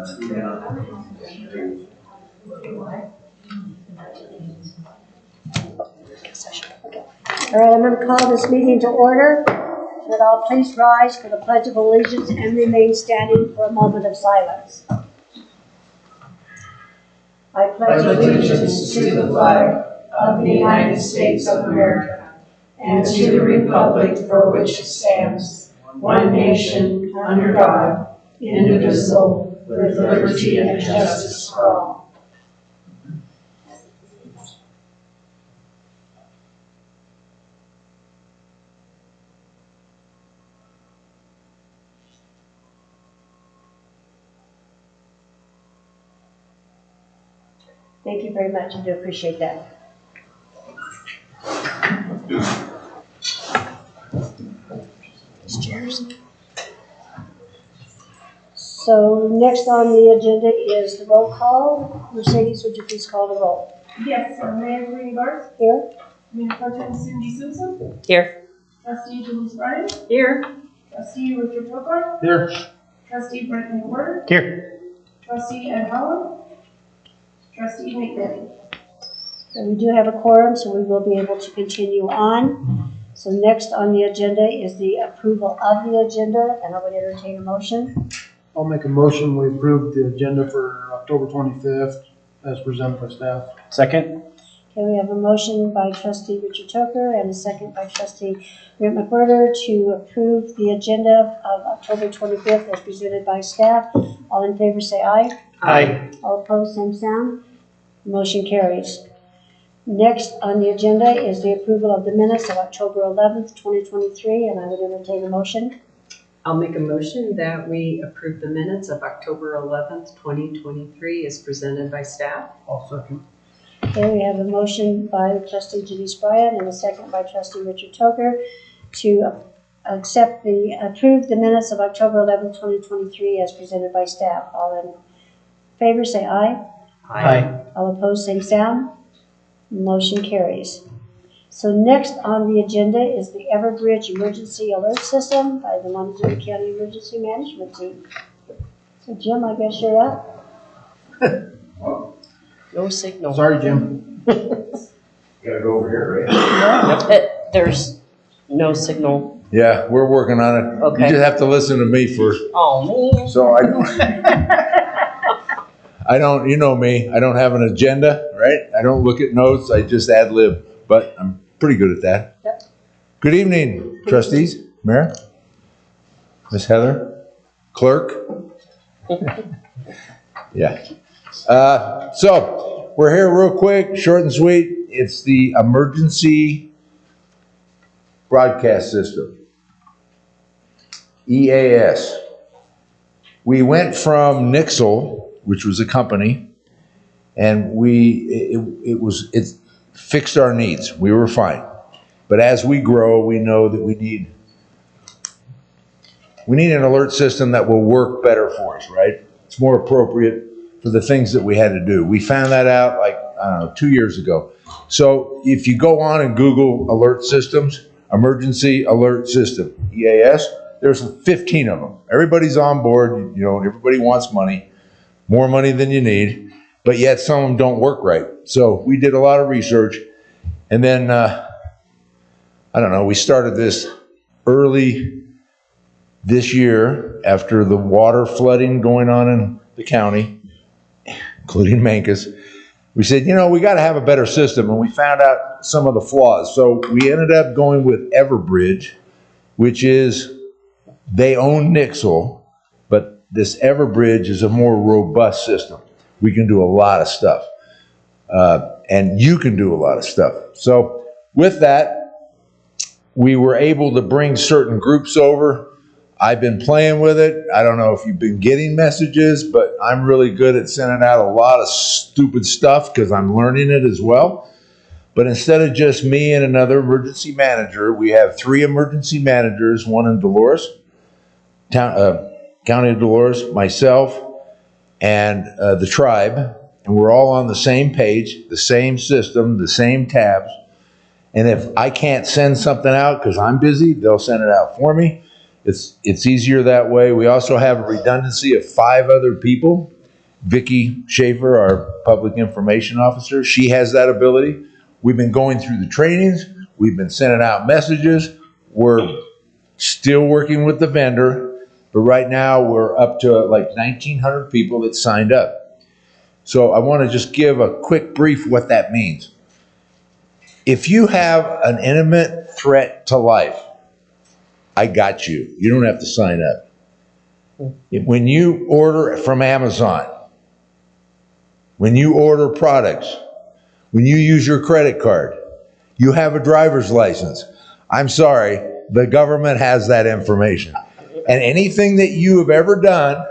All right, I'm going to call this meeting to order. Should all please rise for the Pledge of Allegiance and remain standing for a moment of silence. I pledge allegiance to the flag of the United States of America and to the republic for which it stands, one nation, under God, indivisible, with liberty and justice for all. Thank you very much. I do appreciate that. Cheers. So next on the agenda is the roll call. Mercedes, would you please call the roll? Yes, Mayor Green Garth. Here. Mayor Pro Tem Cindy Simpson. Here. Trustee Denise Bryan. Here. Trustee Richard Tokar. Here. Trustee Brent McWhirter. Here. Trustee Ed Holland. Trustee Nate Benny. So we do have a quorum, so we will be able to continue on. So next on the agenda is the approval of the agenda, and I would entertain a motion. I'll make a motion, we approve the agenda for October 25th as presented by staff. Second. Okay, we have a motion by Trustee Richard Toker and a second by Trustee Brent McWhirter to approve the agenda of October 25th as presented by staff. All in favor say aye. Aye. All opposed, same sound. Motion carries. Next on the agenda is the approval of the minutes of October 11th, 2023, and I would entertain a motion. I'll make a motion that we approve the minutes of October 11th, 2023 as presented by staff. I'll second. Okay, we have a motion by Trustee Denise Bryan and a second by Trustee Richard Toker to approve the minutes of October 11th, 2023 as presented by staff. All in favor say aye. Aye. All opposed, same sound. Motion carries. So next on the agenda is the Everbridge Emergency Alert System by the Montezuma County Emergency Management Team. So Jim, I guess you're up. No signal. Sorry, Jim. Gotta go over here, right? There's no signal. Yeah, we're working on it. Okay. You just have to listen to me first. Oh, man. So I don't, you know me, I don't have an agenda, right? I don't look at notes, I just ad lib, but I'm pretty good at that. Yep. Good evening, trustees, Mayor, Miss Heather, clerk. Yeah. So we're here real quick, short and sweet. It's the emergency broadcast system, EAS. We went from Nixle, which was a company, and it fixed our needs. We were fine. But as we grow, we know that we need an alert system that will work better for us, right? It's more appropriate for the things that we had to do. We found that out like, I don't know, 2 years ago. So if you go on and Google alert systems, emergency alert system, EAS, there's 15 of them. Everybody's on board, you know, everybody wants money. More money than you need, but yet some of them don't work right. So we did a lot of research, and then, I don't know, we started this early this year after the water flooding going on in the county, including Mancos. We said, you know, we got to have a better system, and we found out some of the flaws. So we ended up going with Everbridge, which is, they own Nixle, but this Everbridge is a more robust system. We can do a lot of stuff. And you can do a lot of stuff. So with that, we were able to bring certain groups over. I've been playing with it. I don't know if you've been getting messages, but I'm really good at sending out a lot of stupid stuff because I'm learning it as well. But instead of just me and another emergency manager, we have 3 emergency managers, one in Dolores, County of Dolores, myself, and the tribe, and we're all on the same page, the same system, the same tabs. And if I can't send something out because I'm busy, they'll send it out for me. It's easier that way. We also have a redundancy of 5 other people. Vicki Schaefer, our public information officer, she has that ability. We've been going through the trainings. We've been sending out messages. We're still working with the vendor, but right now we're up to like 1,900 people that signed up. So I want to just give a quick brief what that means. If you have an imminent threat to life, I got you. You don't have to sign up. When you order from Amazon, when you order products, when you use your credit card, you have a driver's license. I'm sorry, the government has that information. And anything that you have ever done,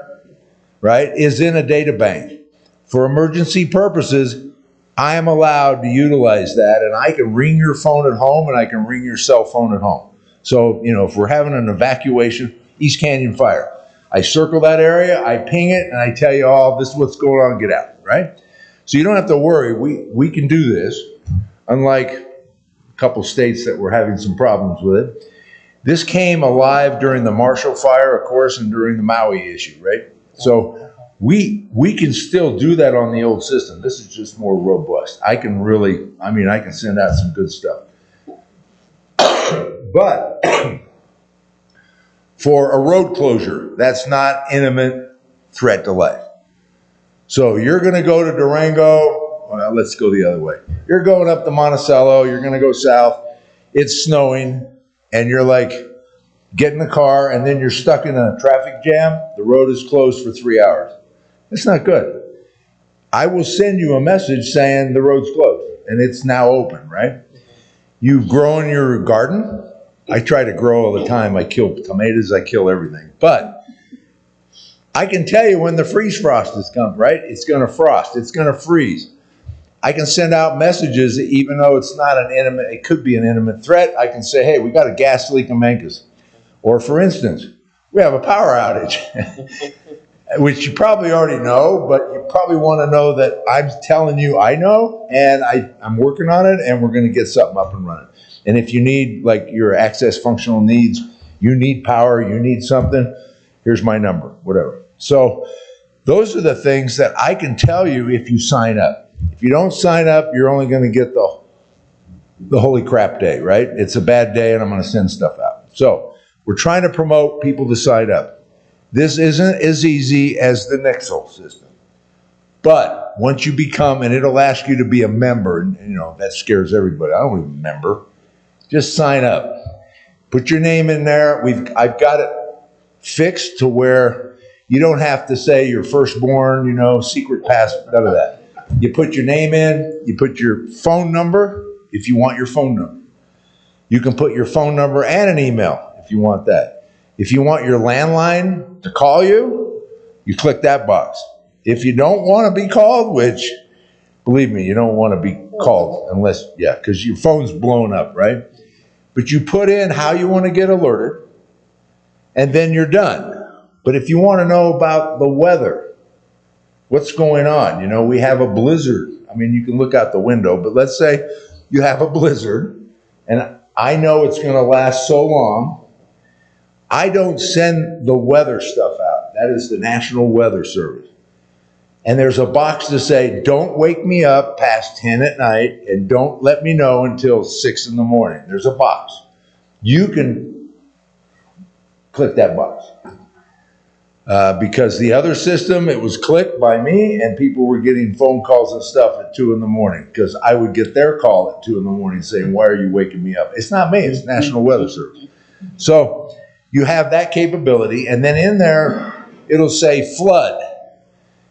right, is in a data bank. For emergency purposes, I am allowed to utilize that, and I can ring your phone at home and I can ring your cell phone at home. So, you know, if we're having an evacuation, East Canyon Fire, I circle that area, I ping it, and I tell you all, this is what's going on, get out, right? So you don't have to worry, we can do this, unlike a couple states that were having some problems with it. This came alive during the Marshall Fire, of course, and during the Maui issue, right? So we can still do that on the old system. This is just more robust. I can send out some good stuff. But for a road closure, that's not imminent threat to life. So you're going to go to Durango. Well, let's go the other way. You're going up to Monticello. You're going to go south. It's snowing, and you're like, get in the car, and then you're stuck in a traffic jam. The road is closed for 3 hours. It's not good. I will send you a message saying the road's closed, and it's now open, right? You've grown your garden. I try to grow all the time. I kill tomatoes. I kill everything. But I can tell you when the freeze frost is coming, right? It's going to frost. It's going to freeze. I can send out messages, even though it's not an imminent, it could be an imminent threat. I can say, hey, we got a gas leak in Memphis. Or for instance, we have a power outage, which you probably already know, but you probably want to know that I'm telling you I know, and I'm working on it, and we're going to get something up and running. And if you need, like, your access functional needs, you need power, you need something, here's my number, whatever. So those are the things that I can tell you if you sign up. If you don't sign up, you're only going to get the holy crap day, right? It's a bad day, and I'm going to send stuff out. So we're trying to promote people to sign up. This isn't as easy as the Nixle system. But once you become, and it'll ask you to be a member, and you know, that scares everybody. I don't even remember. Just sign up. Put your name in there. I've got it fixed to where you don't have to say your firstborn, you know, secret password, none of that. You put your name in, you put your phone number if you want your phone number. You can put your phone number and an email if you want that. If you want your landline to call you, you click that box. If you don't want to be called, which, believe me, you don't want to be called unless, yeah, because your phone's blown up, right? But you put in how you want to get alerted, and then you're done. But if you want to know about the weather, what's going on? You know, we have a blizzard. I mean, you can look out the window, but let's say you have a blizzard, and I know it's going to last so long. I don't send the weather stuff out. That is the National Weather Service. And there's a box to say, don't wake me up past 10 at night and don't let me know until 6 in the morning. There's a box. You can click that box. Because the other system, it was clicked by me and people were getting phone calls and stuff at 2 in the morning because I would get their call at 2 in the morning saying, why are you waking me up? It's not me, it's National Weather Service. So you have that capability, and then in there, it'll say flood.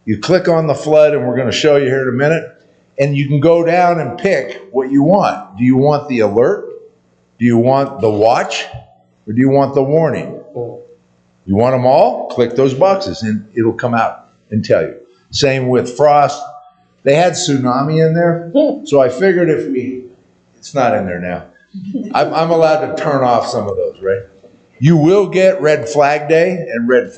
You click on the flood, and we're going to show you here in a minute, and you can go down and pick what you want. Do you want the alert? Do you want the watch? Or do you want the warning? You want them all? Click those boxes, and it'll come out and tell you. Same with frost. They had tsunami in there, so I figured it's not in there now. I'm allowed to turn off some of those, right? You will get red flag day and red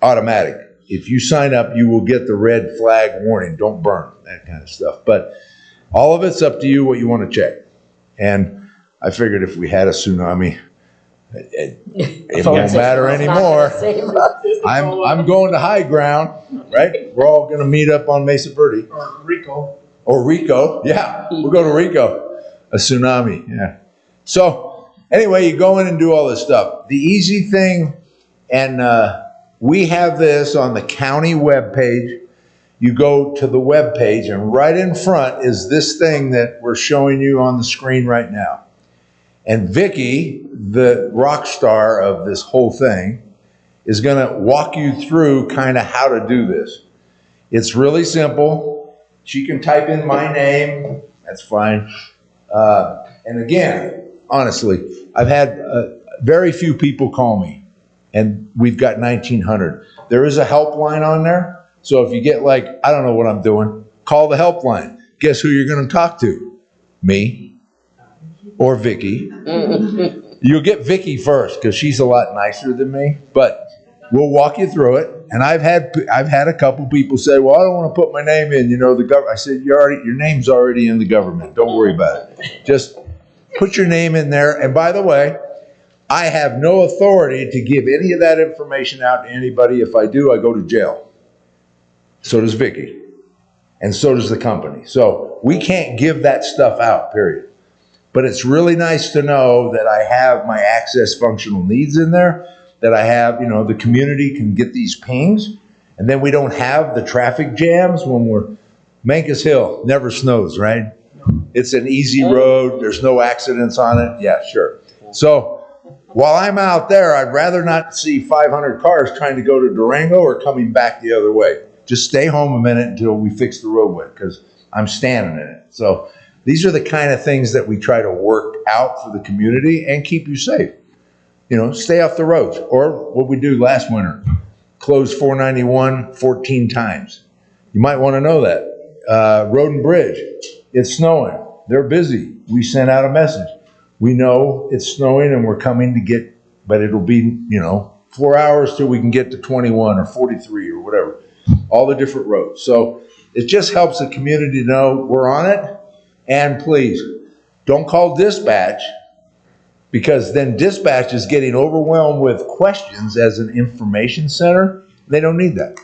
automatic. If you sign up, you will get the red flag warning. Don't burn, that kind of stuff. But all of it's up to you what you want to check. And I figured if we had a tsunami, It won't matter anymore. I'm going to high ground, right? We're all going to meet up on Mesa Verde. Or Rico. Yeah, we'll go to Rico. A tsunami, yeah. So anyway, you go in and do all this stuff. The easy thing, and we have this on the county webpage. You go to the webpage, and right in front is this thing that we're showing you on the screen right now. And Vicky, the rock star of this whole thing, is going to walk you through kind of how to do this. It's really simple. She can type in my name. That's fine. And again, honestly, I've had very few people call me, and we've got 1,900. There is a helpline on there. So if you get like, I don't know what I'm doing, call the helpline. Guess who you're going to talk to? Me or Vicky. You'll get Vicky first because she's a lot nicer than me, but we'll walk you through it. And I've had a couple people say, well, I don't want to put my name in, the government. I said, your name's already in the government. Don't worry about it. Just put your name in there. And by the way, I have no authority to give any of that information out to anybody. If I do, I go to jail. So does Vicky. And so does the company. So we can't give that stuff out, period. But it's really nice to know that I have my access functional needs in there, that I have, the community can get these pings, and then we don't have the traffic jams when we're, Mancus Hill never snows, right? It's an easy road. There's no accidents on it. Yeah, sure. So while I'm out there, I'd rather not see 500 cars trying to go to Durango or coming back the other way. Just stay home a minute until we fix the roadway because I'm standing in it. So these are the kind of things that we try to work out for the community and keep you safe. Stay off the roads. Or what we do last winter, close 491 14 times. You might want to know that. Road and Bridge, it's snowing. They're busy. We sent out a message. We know it's snowing and we're coming to get, but it'll be, 4 hours till we can get to 21 or 43 or whatever. All the different roads. So it just helps the community know we're on it. And please, don't call dispatch, because then dispatch is getting overwhelmed with questions as an information center. They don't need that.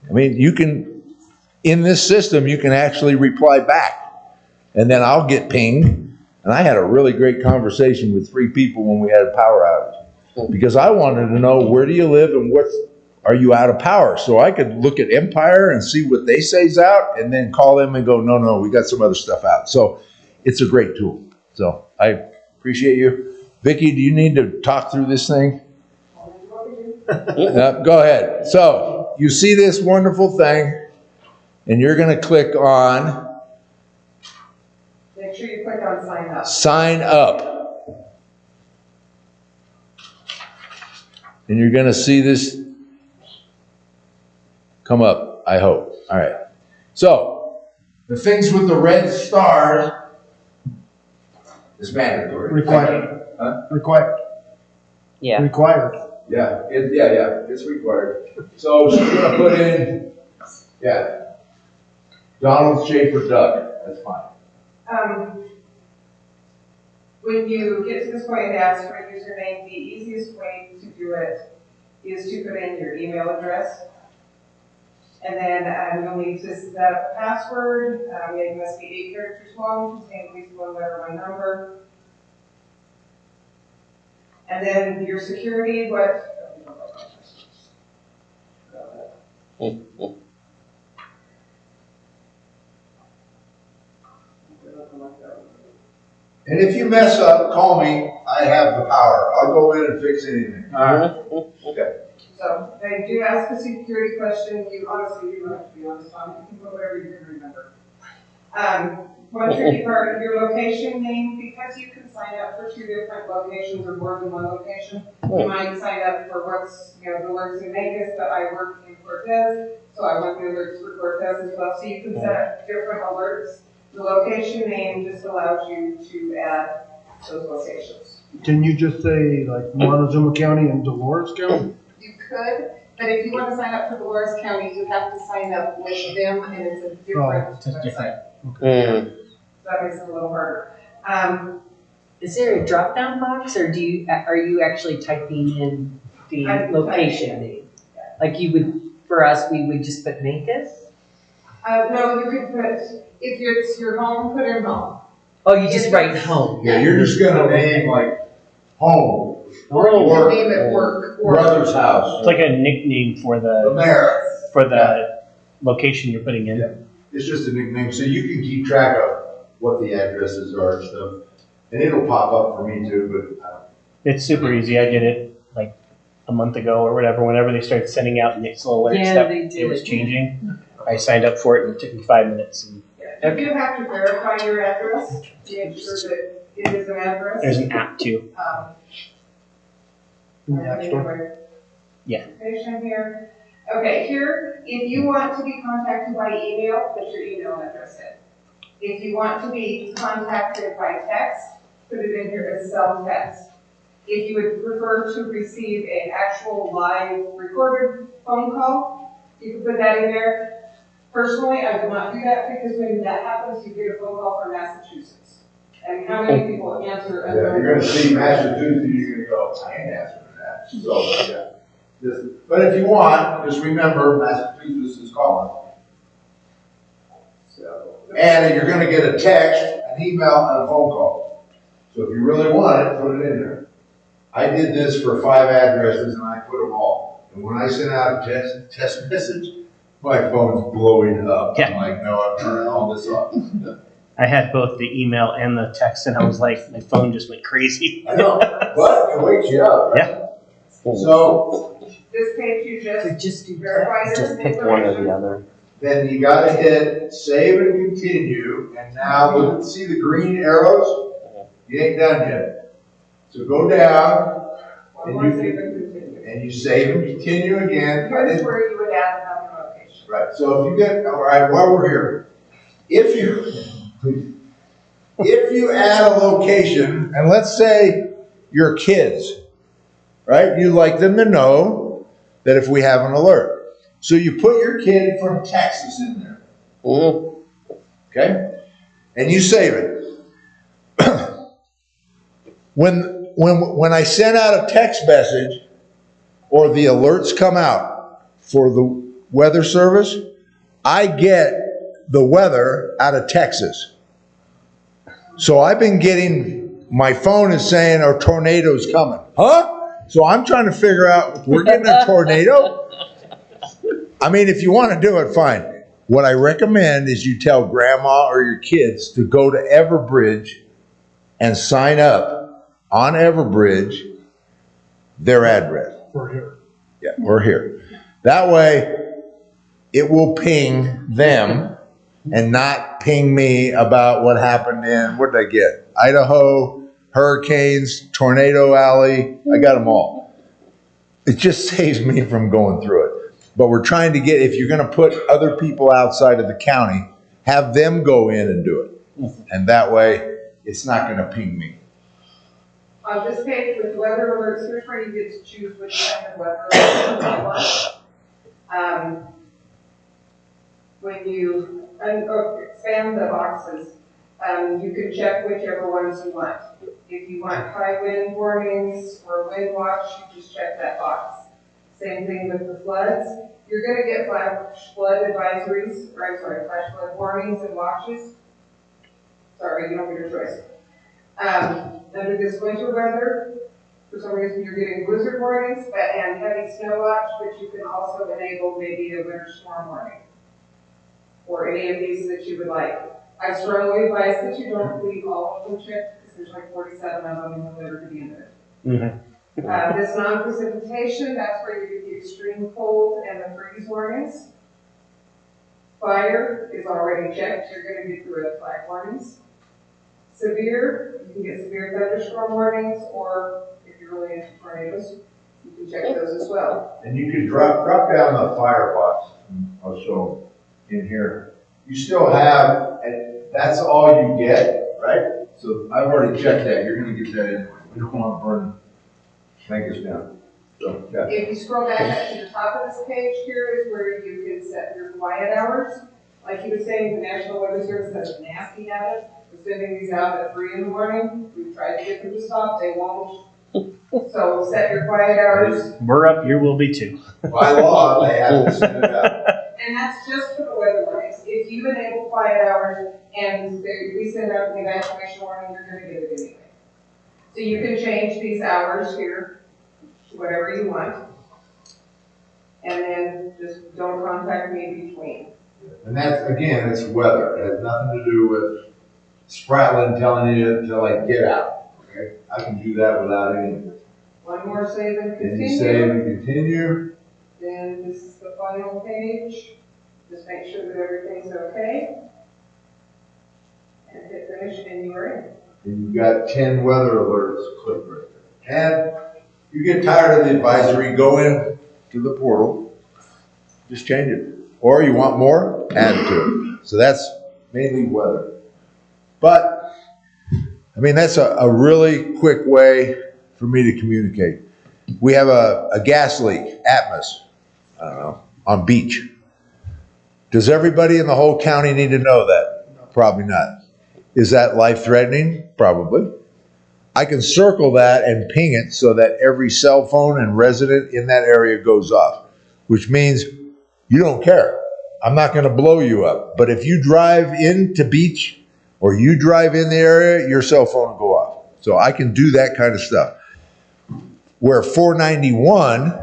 I mean, you can, in this system, you can actually reply back. And then I'll get pinged. And I had a really great conversation with 3 people when we had a power outage. Because I wanted to know, where do you live and are you out of power? So I could look at Empire and see what they say's out and then call them and go, no, we got some other stuff out. So it's a great tool. So I appreciate you. Vicki, do you need to talk through this thing? Go ahead. So you see this wonderful thing and you're going to click on. Make sure you click on sign up. Sign up. And you're going to see this come up, I hope. All right. So, the things with the red stars is mandatory. Required. Huh? Required. Yeah. Required. Yeah, it's required. So, she's going to put in, Donald Schaefer Duck. That's fine. When you get to this point and ask for a username, the easiest way to do it is to put in your email address. And then you'll need to set up a password. It must be 8 characters long, contain at least 1 letter, 1 number. And then your security, And if you mess up, call me. I have the power. I'll go in and fix anything. All right. Okay. So they do ask a security question. You honestly do have to be honest on it. You can put whatever you can remember. One tricky part, your location name, because you can sign up for 2 different locations or more than 1 location. You might sign up for what's, the alerts in Vegas, but I work in Cortez, so I want the alerts for Cortez as well. So you can set up different alerts. The location name just allows you to add those locations. Can you just say like Montezuma County and Dolores County? You could, but if you want to sign up for Dolores County, you have to sign up with them, and it's a different website. Okay. So that makes it a little harder. Is there a drop-down box, or are you actually typing in the location name? Like you would, for us, we would just put Linkage? No, you could put, if it's your home, put in home. Oh, you just write home? Yeah, you're just gonna name like home, Or you Or- can name it work. or- brother's house, It's like a nickname for the the mayor. location you're putting in. Yeah. It's just a nickname, so you can keep track of what the addresses are and stuff. And it'll pop up for me too, but It's super easy. I did it like a month ago or whatever. Whenever they started sending out Nick's little alerts Yeah, that they it was did. changing, I signed up for it and it took me 5 minutes. And You do have to verify your address to make sure that it is an address. there's an app too. In the App Store. Anyway. Yeah. Patient here. Okay, here, if you want to be contacted by email, put your email address in. If you want to be contacted by text, put it in here as cell text. If you would prefer to receive an actual live recorded phone call, you can put that in there. Personally, I would not do that because when that happens, you get a phone call from Massachusetts. And how many people answer? yeah, you're gonna see Massachusetts, you're gonna go, I ain't answering that. So, yeah. But if you want, just remember Massachusetts is calling. So. And you're gonna get a text, an email, and a phone call. So if you really want it, put it in there. I did this for 5 addresses and I put them all. And when I sent out a test message, my phone's blowing up. I'm Yeah. like, no, I'm turning all this off. I had both the email and the text, and I was like, my phone just went crazy. I know, but it wakes you up. Right? Yeah. So This page, you Could just just do verify text. your Just pick one or information. the other. then you gotta hit save and continue. And now look, see the green arrows? You ain't done yet. So go down One more save and continue. and you save and continue again. Here's where you would add another location. Right, so if you get, all right, while we're here, if you add a location, and let's say your kids, right, you like them to know that if we have an alert. So you put your kid from Texas in there. Okay? And you save it. When I send out a text message or the alerts come out for the weather service, I get the weather out of Texas. So I've been getting, my phone is saying a tornado's coming. Huh? So I'm trying to figure out, we're getting a tornado? I mean, if you want to do it, fine. What I recommend is you tell grandma or your kids to go to Everbridge and sign up on Everbridge their address. For here. Yeah, we're here. That way, it will ping them and not ping me about what happened in, what did I get? Idaho, hurricanes, tornado alley. I got them all. It just saves me from going through it. But we're trying to get, if you're going to put other people outside of the county, have them go in and do it. And that way, it's not going to ping me. On this page with weather alerts, here's where you get to choose which kind of weather alert you want. When you expand the boxes, you can check whichever ones you want. If you want high wind warnings or wind watch, you just check that box. Same thing with the floods. You're gonna get flash flood advisories, flash flood warnings and watches. Sorry, you don't get your choice. Under this winter weather, for some reason you're getting blizzard warnings and heavy snow watch, but you can also enable maybe a winter storm warning. Or any of these that you would like. I strongly advise that you don't leave all of them checked, because there's like 47 of them in the winter to begin with. This non-precipitation, that's where you get the extreme cold and the freeze warnings. Fire is already checked, you're gonna get the red flag warnings. Severe, you can get severe thunderstorm warnings, or if you're really into tornadoes, you can check those as well. And you can drop down the firebox. I'll show in here. You still have, and that's all you get, right? So I've already checked that. You're gonna get that anyway. We don't want to burn fingers down. So, yeah. If you scroll back up to the top of this page, here is where you can set your quiet hours. Like he was saying, the National Weather Service has a nasty habit We're sending these out at 3 in the morning. We tried to get them to stop, they won't. So set your quiet hours. We're up, you will be too. By law, they have to send it out. And that's just for the weather warnings. If you enable quiet hours and we send out an evacuation warning, you're gonna get it anyway. So you can change these hours here to whatever you want. And then just don't contact me in between. And that's, again, it's weather. It has nothing to do with Spratling telling you to like get out. Okay? I can do that without any. One more save and Then continue. you save and continue. Then this is the final page. Just make sure that everything's okay. And hit finish and you are in. And you've got 10 weather alerts. Click right there. And you get tired of the advisory, go in to the portal, just change it. Or you want more, add to it. So that's mainly weather. But, I mean, that's a really quick way for me to communicate. We have a gas leak, Atmos, I don't know, on beach. Does everybody in the whole county need to know that? Probably not. Is that life-threatening? Probably. I can circle that and ping it so that every cell phone and resident in that area goes off, which means you don't care. I'm not going to blow you up. But if you drive into beach or you drive in the area, your cell phone will go off. So I can do that kind of stuff. Where 491,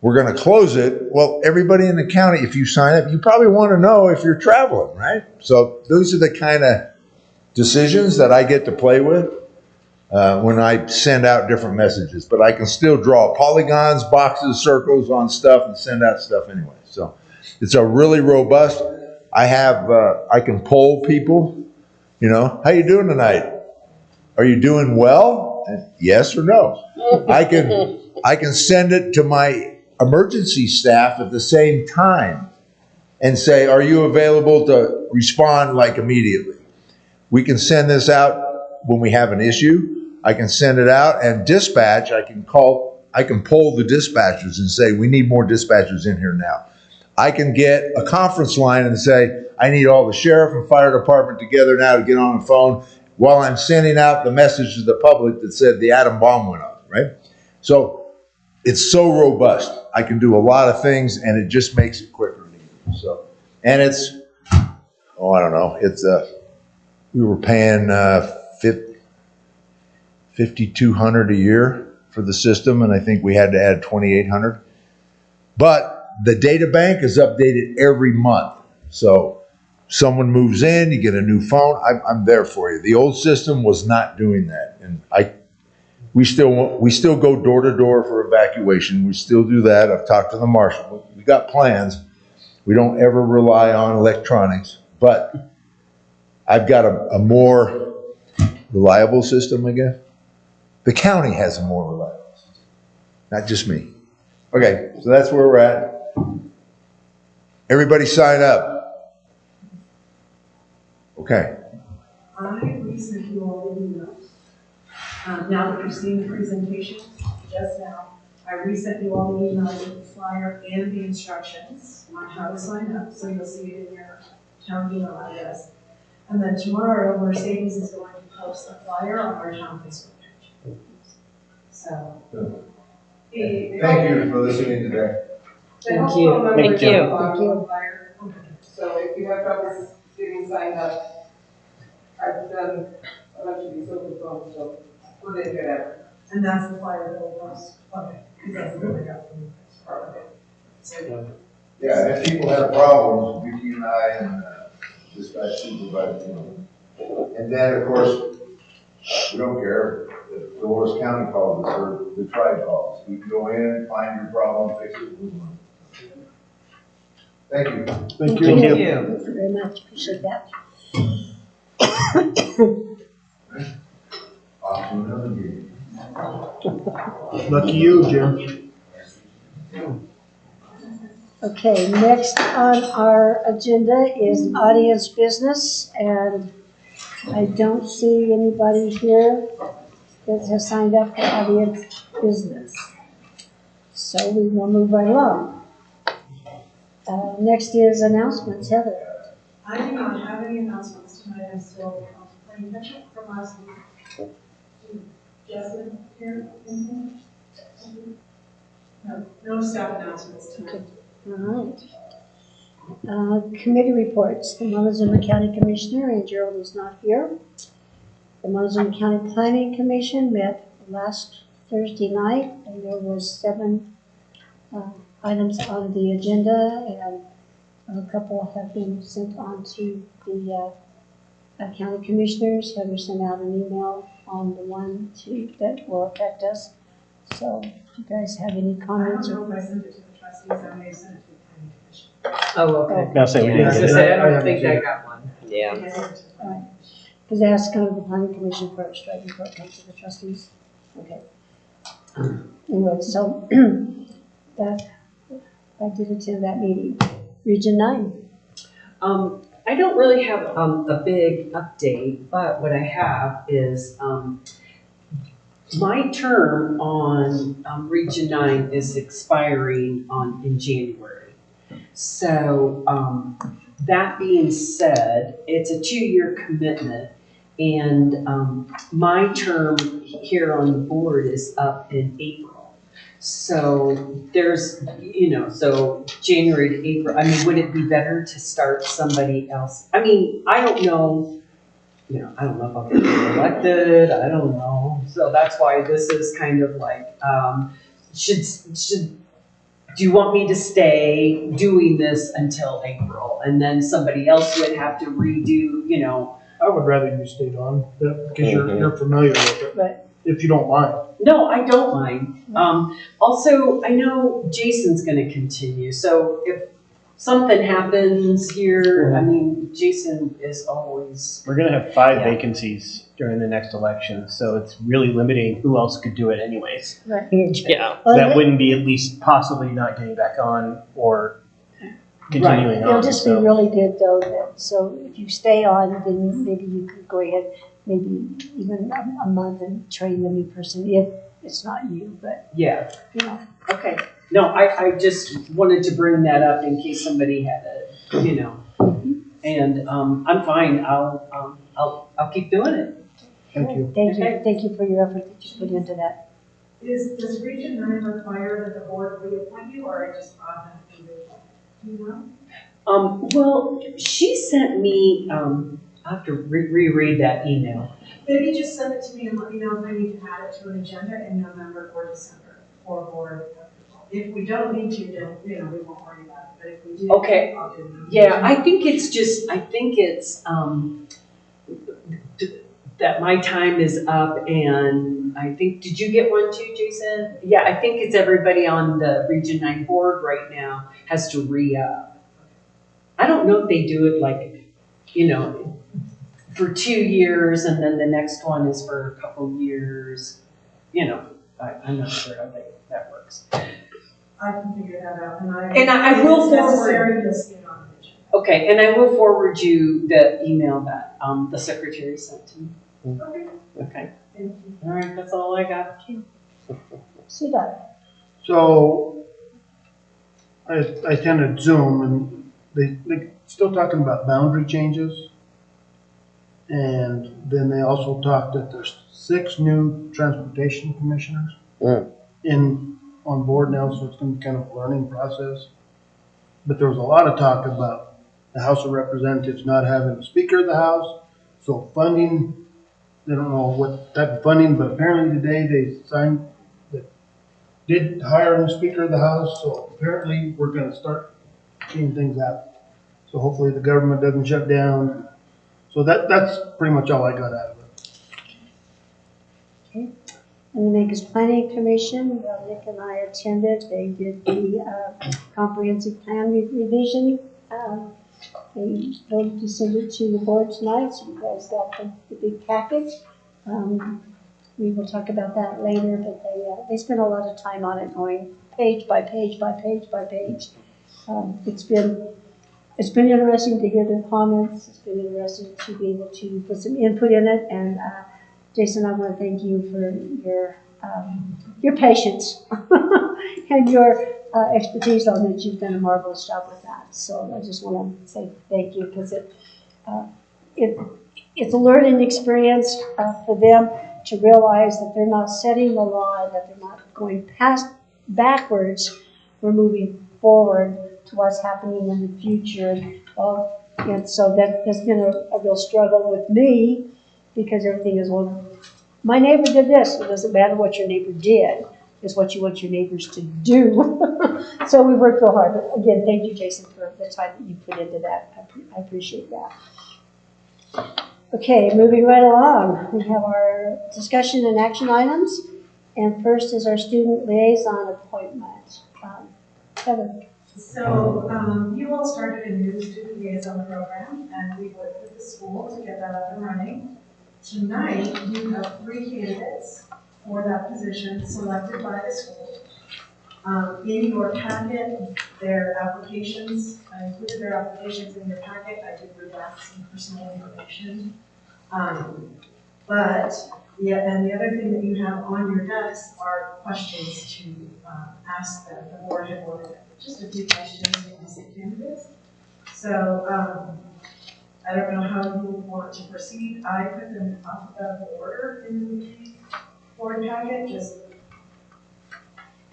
we're going to close it. Well, everybody in the county, if you sign up, you probably want to know if you're traveling, right? So those are the kind of decisions that I get to play with when I send out different messages. But I can still draw polygons, boxes, circles on stuff and send out stuff anyway. So it's a really robust. I have, I can poll people, you know, how you doing tonight? Are you doing well? And yes or no. I can send it to my emergency staff at the same time and say, are you available to respond like immediately? We can send this out when we have an issue. I can send it out and dispatch, I can poll the dispatchers and say, we need more dispatchers in here now. I can get a conference line and say, I need all the sheriff and fire department together now to get on the phone while I'm sending out the message to the public that said the atom bomb went off, right? So it's so robust. I can do a lot of things and it just makes it quicker and easier. So, and it's, oh, I don't know, it's, we were paying $5,200 a year for the system, and I think we had to add $2,800. But the data bank is updated every month. So someone moves in, you get a new phone, I'm there for you. The old system was not doing that, and we still go door to door for evacuation. We still do that. I've talked to the marshal. We got plans. We don't ever rely on electronics, but I've got a more reliable system, I guess. The county has a more reliable system, not just me. Okay, so that's where we're at. Everybody sign up. Okay. I resent you all the emails. Now that you've seen the presentation, just now, I resent you all the emails with the flyer and the instructions on how to sign up, so you'll see it in your town email address. And then tomorrow, Mercedes is going to post a flyer on our town Facebook page. So. Thank you for listening today. Thank you. Thank you. So if you have trouble getting signed up, I've done a bunch of these over the phone, so we're doing good at it. And that's the flyer that will post, okay, because that's the one I got from you. So, Yeah, if people have problems, Vicki and I and dispatch supervisor, you know. And then, of course, we don't care if Dolores County calls us or the tribe calls. We can go in, find your problem, fix it, move on. Thank you. Thank you. Thank you. Thank you very much, appreciate that. Off to another meeting. Lucky you, Jim. Okay, next on our agenda is audience business, and I don't see anybody here that has signed up for audience business. So we will move right along. Next is announcements, Heather. I do not have any announcements tonight, I'm still Any catch up from last week? Justin, here, anything? No, no staff announcements tonight. All right. Committee reports. The Montezuma County Commissioner, and Gerald is not here. The Montezuma County Planning Commission met last Thursday night, and there was 7 items on the agenda, and a couple have been sent on to the county commissioners. Heather sent out an email on the one that will affect us. So if you guys have any I comments? don't know if I sent it to the trustees, I may have sent it to the planning commission. Oh, okay. Now say we Yeah, I didn't was get gonna it. say, I don't think I got one. Yeah. I sent it to the planning Because they asked to come to the planning commission first, right, before it comes to the trustees? Okay. Anyway, so that, I did attend that meeting. Region 9. I don't really have a big update, but what I have is my term on Region 9 is expiring in January. So that being said, it's a 2-year commitment, and my term here on the board is up in April. So there's, so January to April, I mean, would it be better to start somebody else? I mean, I don't know, I don't know if I'll get elected, I don't know. So that's why this is kind of like, do you want me to stay doing this until April? And then somebody else would have to redo, I would rather you stayed on, because you're familiar with it. Right. If you don't mind. No, I don't mind. Also, I know Jason's gonna continue, so if something happens here, I mean, Jason is always, We're gonna have 5 Yeah. vacancies during the next election, so it's really limiting who else could do it anyways. Right. yeah. Well, That wouldn't be at least possibly not getting back on or continuing It'll on. just be So really good though, so if you stay on, then maybe you could go ahead, maybe even a month and train the new person if it's not you, but, Yeah, you know. okay. No, I just wanted to bring that up in case somebody had and I'm fine, I'll keep doing it. Thank you. Thank you for your effort that you put into that. Does Region 9 require that the board reappoint you, or just automatically reappoint? Do you know? Well, she sent me, I'll have to reread that email. Maybe just send it to me and let me know if I need to add it to an agenda in November or December for board approval. If we don't need to, then, we won't worry about it, but if we do. Okay. I'll do it. Yeah, I think it's that my time is up, and I think, did you get one too, Jason? Yeah, I think it's everybody on the Region 9 board right now has to re-up. I don't know if they do it like, for 2 years, and then the next one is for a couple years. I'm not sure how that works. I can figure that out, And I will if it's forward. necessary, you'll see it on the agenda. Okay, and I will forward you the email that the secretary sent to me. Okay, Okay. thank you. All right, that's all I got. See that? So, I attended Zoom, and they still talking about boundary changes. And then they also talked that there's 6 new transportation commissioners on board now, so it's gonna be kind of a learning process. But there was a lot of talk about the House of Representatives not having a Speaker of the House, so funding, they don't know what type of funding, but apparently today they did hire a Speaker of the House, so apparently we're gonna start seeing things happen. So hopefully the government doesn't shut down. So that's pretty much all I got out of it. And the Memphis Planning Commission, Nick and I attended, they did the comprehensive plan revision. They voted to send it to the board tonight, so you guys got the big package. We will talk about that later, but they spent a lot of time on it, going page by page by page by page. It's been interesting to hear their comments. It's been interesting to be able to put some input in it. And Jason, I want to thank you for your patience and your expertise on it. You've done a marvelous job with that. So I just want to say thank you, because it's a learning experience for them to realize that they're not setting the law, that they're not going backwards. We're moving forward to what's happening in the future. And so that's been a real struggle with me, because everything is, well, my neighbor did this. It doesn't matter what your neighbor did. It's what you want your neighbors to do. So we worked real hard. But again, thank you, Jason, for the time that you put into that. I appreciate that. Okay, moving right along. We have our discussion and action items. And first is our student liaison appointment. Heather. So you all started a new student liaison program, and we worked with the school to get that up and running. Tonight, you have 3 candidates for that position selected by the school. In your packet, their applications, I included their applications in your packet. I did redact some personal information. And the other thing that you have on your desk are questions to ask them. The board had wanted just a few questions to ask the candidates. So I don't know how you want to proceed. I put them in alphabetical order in the board packet, just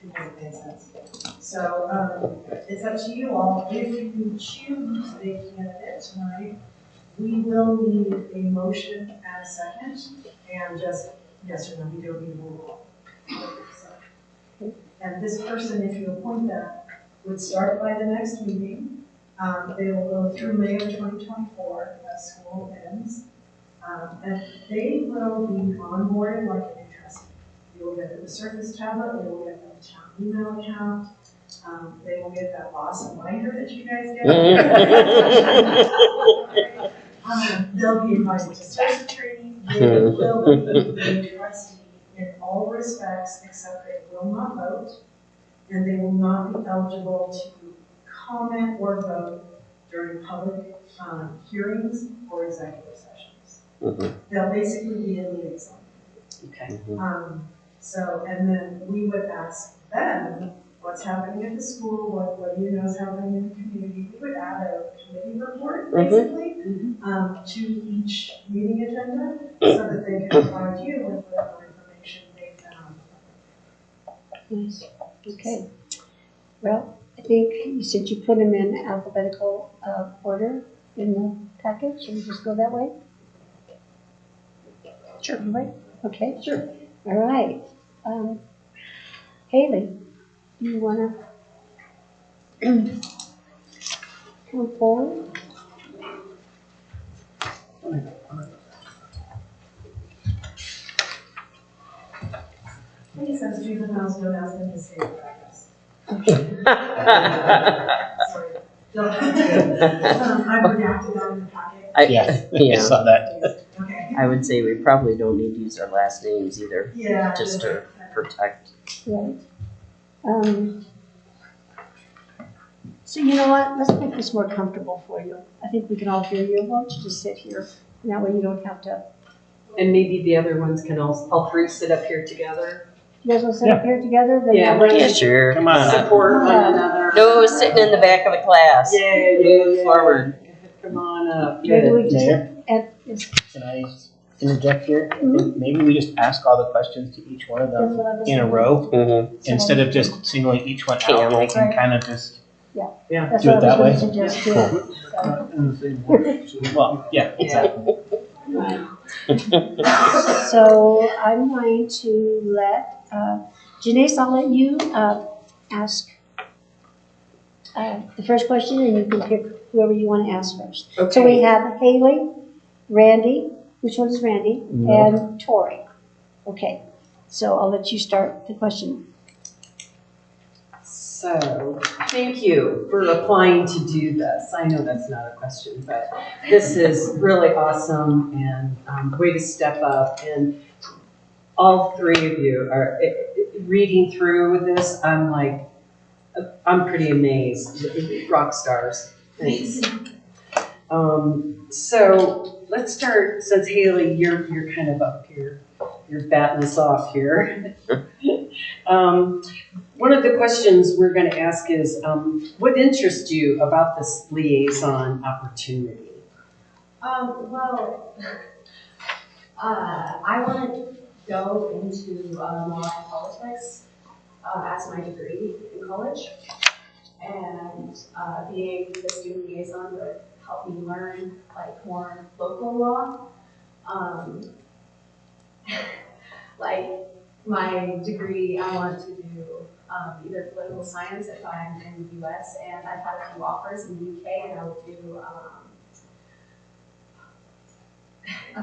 to make sense. So it's up to you all. If you choose a candidate tonight, we will need a motion and a second, and just yes or no, we don't need a roll call. And this person, if you appoint them, would start by the next meeting. They will go through May of 2024 as school ends. And they will be onboarded like an interest. You will get the Surface tablet, they will get the town email account, they will get that awesome binder that you guys get. They'll be invited to social training. They will be a trustee in all respects, except they will not vote, and they will not be eligible to comment or vote during public hearings or executive sessions. They'll basically be a liaison. Okay. So, and then we would ask them what's happening at the school, what do you know is happening in the community. We would add a committee report, basically, to each meeting agenda, so that they can provide you with whatever information they found. Nice. Okay. Well, I think since you put them in alphabetical order in the package, should we just go that way? Sure. Right? Okay. Sure. All right. Haley, you want to come forward? I think it says juveniles don't ask them to say it, I guess. Sorry. I've redacted that in the packet. I saw that. Okay. I would say we probably don't need to use our last names either, Yeah. just to protect. Right. So you know what? Let's make this more comfortable for you. I think we can all hear you. Why don't you just sit here? And that way you don't have to. And maybe the other ones can all 3 sit up here together. You guys want to sit up here together? Then Yeah, that way- Yeah, sure. Come on. Support one another. No sitting in the back of the class. Move forward. Come on up. Maybe we Good. just, Mayor? yes, Can I interject here? Maybe we just ask all the questions to each one of that's them what I was in a thinking. row, Mm-hmm. instead of just singling each one out. They can kind of just, That's Do it what that I way? was going to suggest too. So, In the same order. well, yeah, exactly. right. So I'm going to let, Janice, I'll let you ask the first question, and you can pick whoever you want to ask first. So we have Haley, Randy, which one is Randy? And Tori. Okay, so I'll let you start the question. So, thank you for applying to do this. I know that's not a question, but this is really awesome and way to step up. And all 3 of you are reading through this. I'm pretty amazed. Rock stars. Thanks. So let's start. Since Haley, you're kind of up here. You're batting us off here. One of the questions we're going to ask is, what interests you about this liaison opportunity? Well, I want to go into law and politics as my degree in college, and being the student liaison would help me learn like more local law. Um, like my degree, I want to do either political science if I'm in the U.S. and I've had a few offers in the U.K. and I would do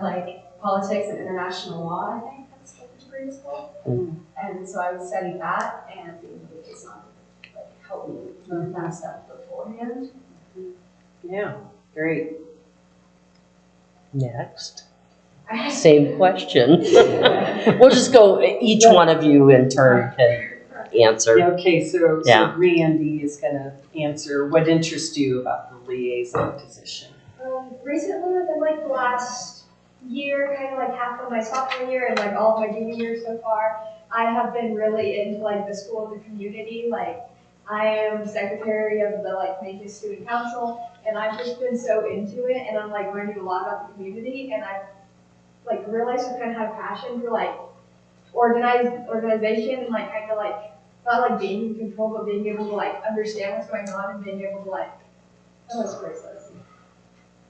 like politics and international law. I think that's what the degree is called. And so I would study that, and being a liaison like help me learn that stuff beforehand. Yeah, great. Next. Same question. We'll just go, each one of you in turn can answer. Okay, so Yeah. Randy is gonna answer, what interests you about the liaison position? Recently, within like the last year, kind of like half of my sophomore year and like all of my junior year so far, I have been really into like the school and the community. Like I am secretary of the like Linkage Student Council, and I've just been so into it, and I'm like learning a lot about the community, and I've like realized I kind of have a passion for like organization and like kind of like not like being in control, but being able to like understand what's going on and being able to like, oh, it's priceless.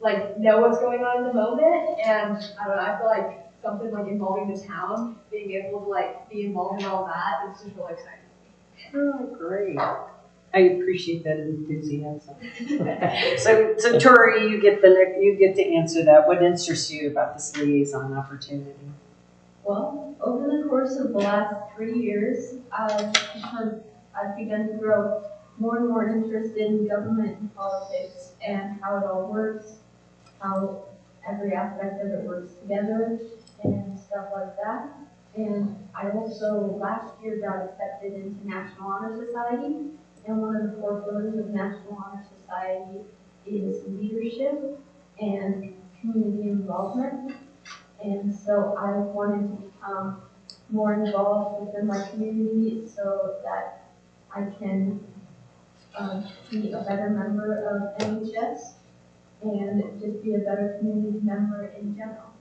Like know what's going on in the moment, and I don't know, I feel like something like involving the town, being able to like be involved in all that, it's just really exciting. Oh, great. I appreciate that enthusiasm. So Tori, you get to answer that. What interests you about this liaison opportunity? Well, over the course of the last 3 years, I've begun to grow more and more interested in government and politics and how it all works, how every aspect of it works together and stuff like that. And I also last year got accepted into National Honor Society, and one of the 4 pillars of National Honor Society is leadership and community involvement. And so I wanted to become more involved within my community so that I can be a better member of NHS and just be a better community member in general.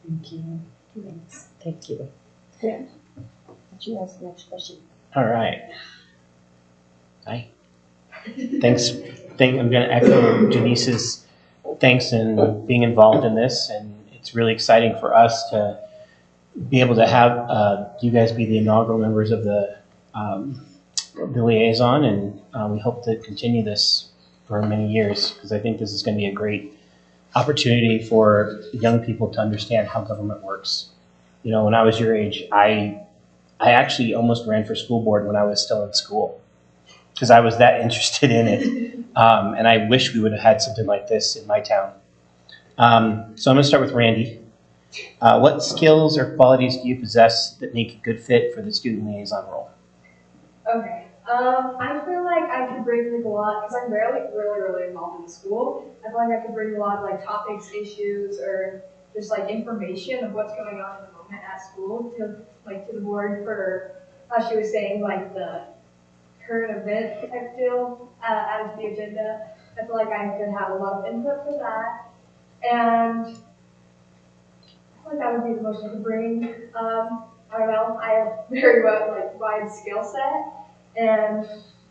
Thank you. Thanks. Thank you. Yeah. Would you ask the next question? All right. Hi. Thanks. I'm going to echo Janice's thanks in being involved in this, and it's really exciting for us to be able to have you guys be the inaugural members of the liaison, and we hope to continue this for many years, because I think this is going to be a great opportunity for young people to understand how government works. You know, when I was your age, I actually almost ran for school board when I was still in school, because I was that interested in it. And I wish we would have had something like this in my town. So I'm going to start with Randy. What skills or qualities do you possess that make a good fit for the student liaison role? Okay. I feel like I could bring like a lot, because I'm really involved in the school. I feel like I could bring a lot of like topics, issues, or just like information of what's going on in the moment at school to the board for how she was saying like the current event type deal added to the agenda. I feel like I could have a lot of input for that, and I feel like that would be the most I could bring. I don't know. I have very wide skill set, and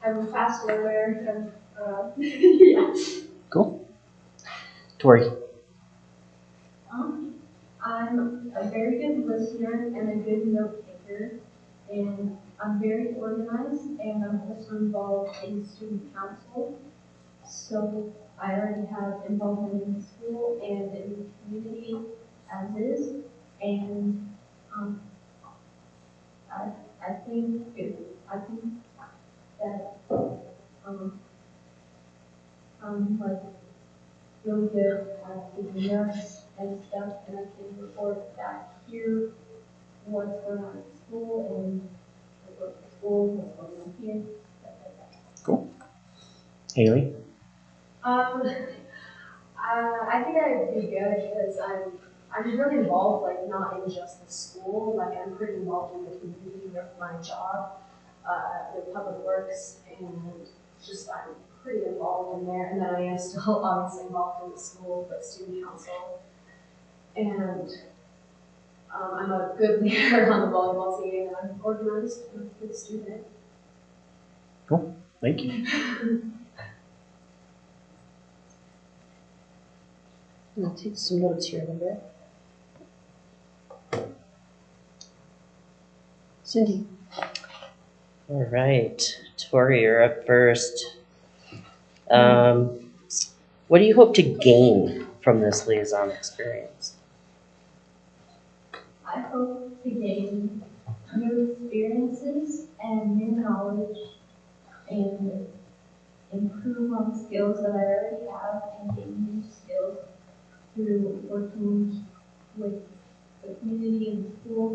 I'm a fast learner, and yeah. Cool. Tori. I'm a very good listener and a good note taker, and I'm very organized, and I'm also involved in student council. So I already have involvement in the school and in the community as is, and I think that I'm like really good at taking notes and stuff, and I can report back here what's going on at school and what's at school, what's going on here, stuff like that. Cool. Haley. I think I'd be good because I'm really involved, like not in just the school, like I'm pretty involved in the community with my job, with public works, and just I'm pretty involved involved in there, and then I am still obviously involved in the school, but student council. And I'm a good leader on the volleyball team, and I'm organized and a good student. Thank you. I'll take some notes here in a bit. Cindy. All right, Tori, you're up first. What do you hope to gain from this liaison experience? I hope to gain new experiences and new knowledge and improve on skills that I already have and gain new skills through working with the community and the school.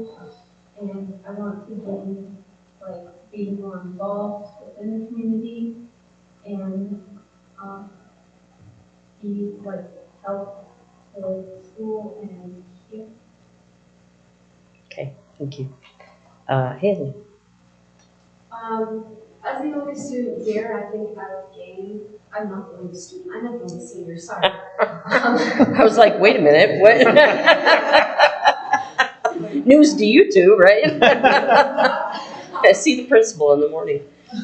And I want to gain, like, being more involved within the community and be, like, help the school and here. Okay, thank you. Haley. As the only student here, I think I would gain, I'm not the only student, I'm not the only senior, sorry. I was like, wait a minute, what? News to you two, right? I see the principal in the morning. As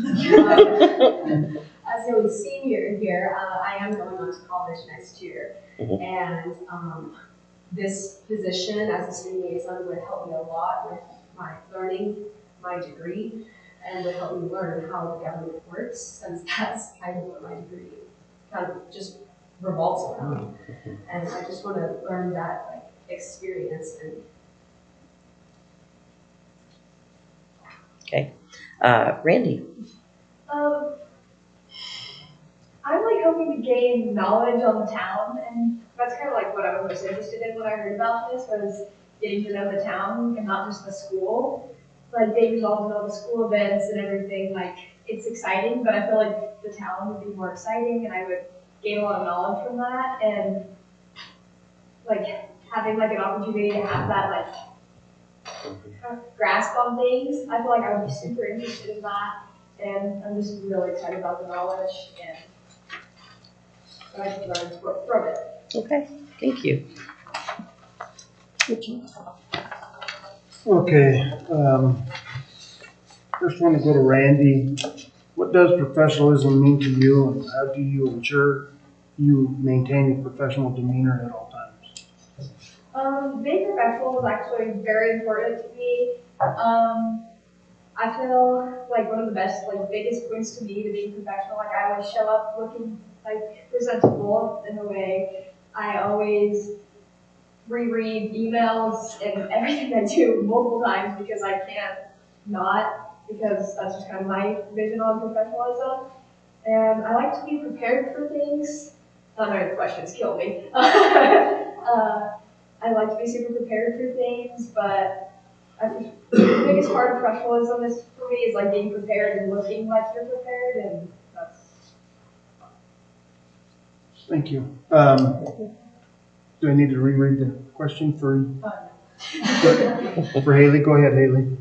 the only senior here, I am going on to college next year. Mhm. And this position as a student liaison would help me a lot with my learning my degree and would help me learn how the government works, since that's kind of what my degree kind of just revolves around. And I just want to learn that experience. And Okay. Randy. I'm hoping to gain knowledge on the town, and that's kind of what I was most interested in when I heard about this, was getting to know the town and not just the school. Being involved in all the school events and everything, it's exciting, but I feel like the town would be more exciting and I would gain a lot of knowledge from that, and having an opportunity to have that grasp on things. I feel like I would be super interested in that, and I'm just really excited about the knowledge and what I can learn from it. Okay, thank you. Okay, first want to go to Randy. What does professionalism mean to you, and how do you ensure you maintain a professional demeanor at all times? Being professional is actually very important to me. I feel like one of the best, biggest points to me to being professional, I always show up looking presentable in a way. I always reread emails and everything I do multiple times because I can't not, because that's just kind of my vision on professionalism. And I like to be prepared for things. Not my questions kill me. I like to be super prepared for things, but I think the biggest part of professionalism is for me is being prepared and looking like you're prepared, and that's. Thank you. Do I need to reread the question for Haley? Go ahead, Haley.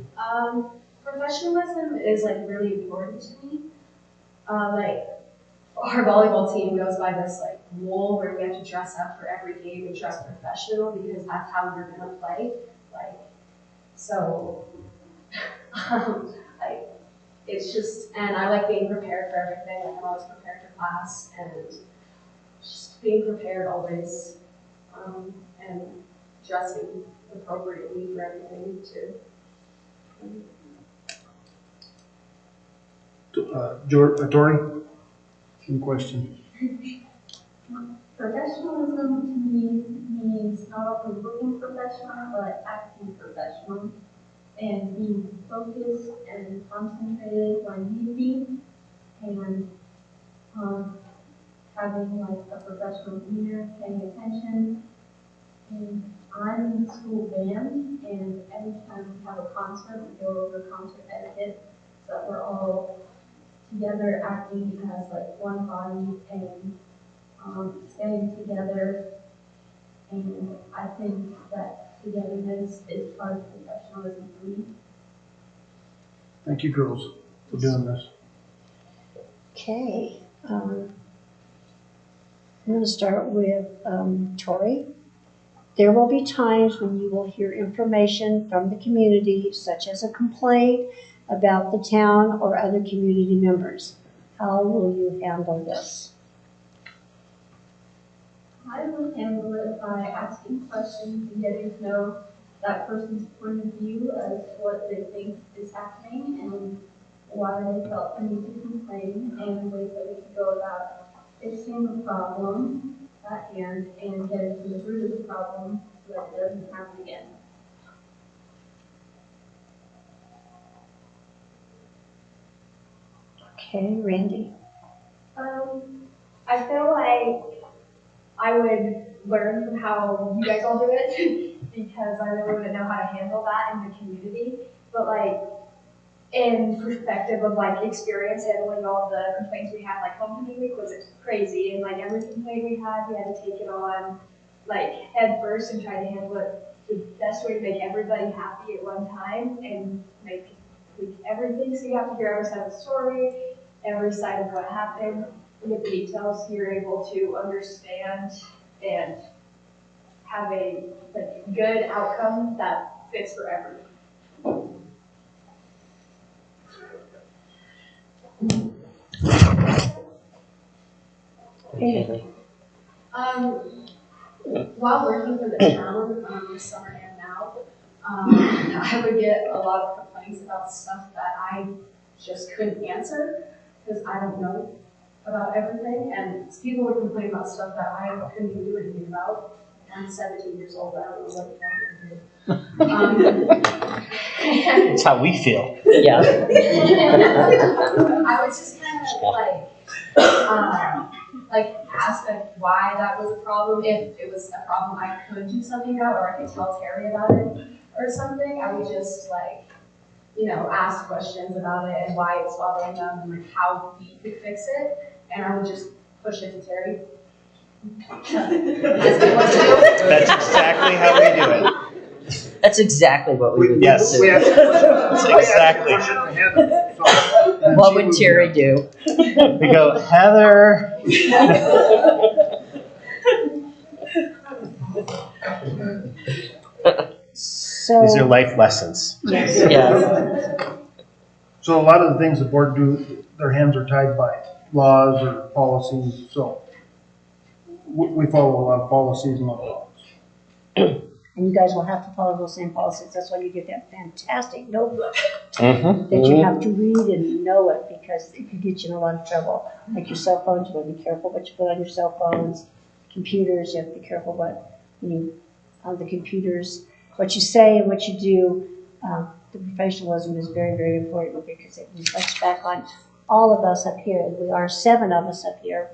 Professionalism is really important to me. Our volleyball team goes by this rule where we have to dress up for every game and dress professional because that's how we're gonna play. So, it's just, and I like being prepared for everything. I'm always prepared for class, and just being prepared always, and dressing appropriately for everything too. Tori? Any question? Professionalism to me means not only looking professional, but acting professional and being focused and concentrated when need be, and having a professional demeanor, paying attention. And I'm in the school band, and every time we have a concert, we go over concert etiquette, so that we're all together acting as one body and staying together. And I think that togetherness is part of professionalism for me. Thank you, girls, for doing this. Okay. I'm going to start with Tori. There will be times when you will hear information from the community, such as a complaint about the town or other community members. How will you handle this? I would handle it by asking questions and getting to know that person's point of view as what they think is happening and why they felt the need to complain and ways that we can go about fixing the problem at hand and getting to the root of the problem so that it doesn't happen again. Okay, Randy. I feel like I would learn from how you guys all do it because I really wouldn't know how to handle that in the community. But like in perspective of like experience handling all the complaints we had, like homecoming week was crazy, and like every complaint we had to take it on like head first and try to handle it the best way to make everybody happy at one time and make everything. So you have to hear every side of the story, every side of what happened, and get the details so you're able to understand and have a like good outcome that fits for everyone. Haley. While working for the town this summer and now, I would get a lot of complaints about stuff that I just couldn't answer because I don't know about everything, and people would complain about stuff that I couldn't even do anything about. I'm 17 years old, I don't know what the hell to do. That's how we feel. Yeah. I was just kind of like ask why that was a problem, if it was a problem I could do something about, or I could tell Terry about it or something. I would just ask questions about it and why it's bothering them and like how we could fix it, and I would just push it to Terry. That's exactly how we do it. That's exactly what we would do. Yes. That's exactly. What would Terry do? We go, Heather. So, These are life lessons. yes. Yeah. So a lot of the things the board do, their hands are tied by laws or policies, so we follow a lot of policies and laws. And you guys will have to follow those same policies. That's why you get that fantastic notebook Mm-hmm. that you have to read and know it, because it could get you in a lot of trouble. Like your cell phones, you want to be careful what you put on your cell phones. Computers, you have to be careful on the computers, what you say and what you do. The professionalism is very, very important because it reflects back on all of us up here. We are 7 of us up here.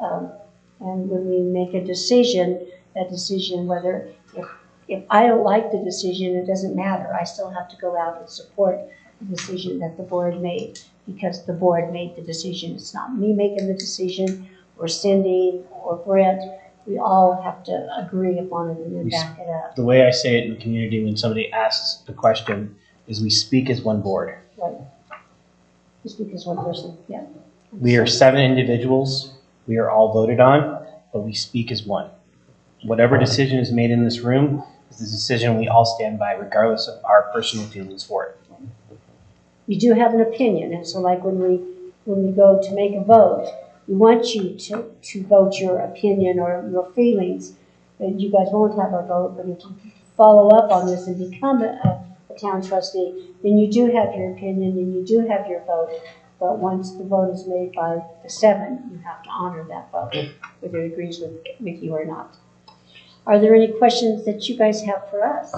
And when we make a decision, that decision, whether if I don't like the decision, it doesn't matter. I still have to go out and support the decision that the board made, because the board made the decision. It's not me making the decision, or Cindy, or Brent. We all have to agree upon it and then back it up. The way I say it in the community when somebody asks the question is we speak as one board. Right. You speak as one person, yeah. We are 7 individuals. We are all voted on, but we speak as one. Whatever decision is made in this room is the decision we all stand by, regardless of our personal feelings for it. You do have an opinion, and so like when we go to make a vote, we want you to vote your opinion or your feelings. And you guys won't have a vote, but if you follow up on this and become a town trustee, then you do have your opinion and you do have your vote. But once the vote is made by the 7, you have to honor that vote, whether it agrees with you or not. Are there any questions that you guys have for us?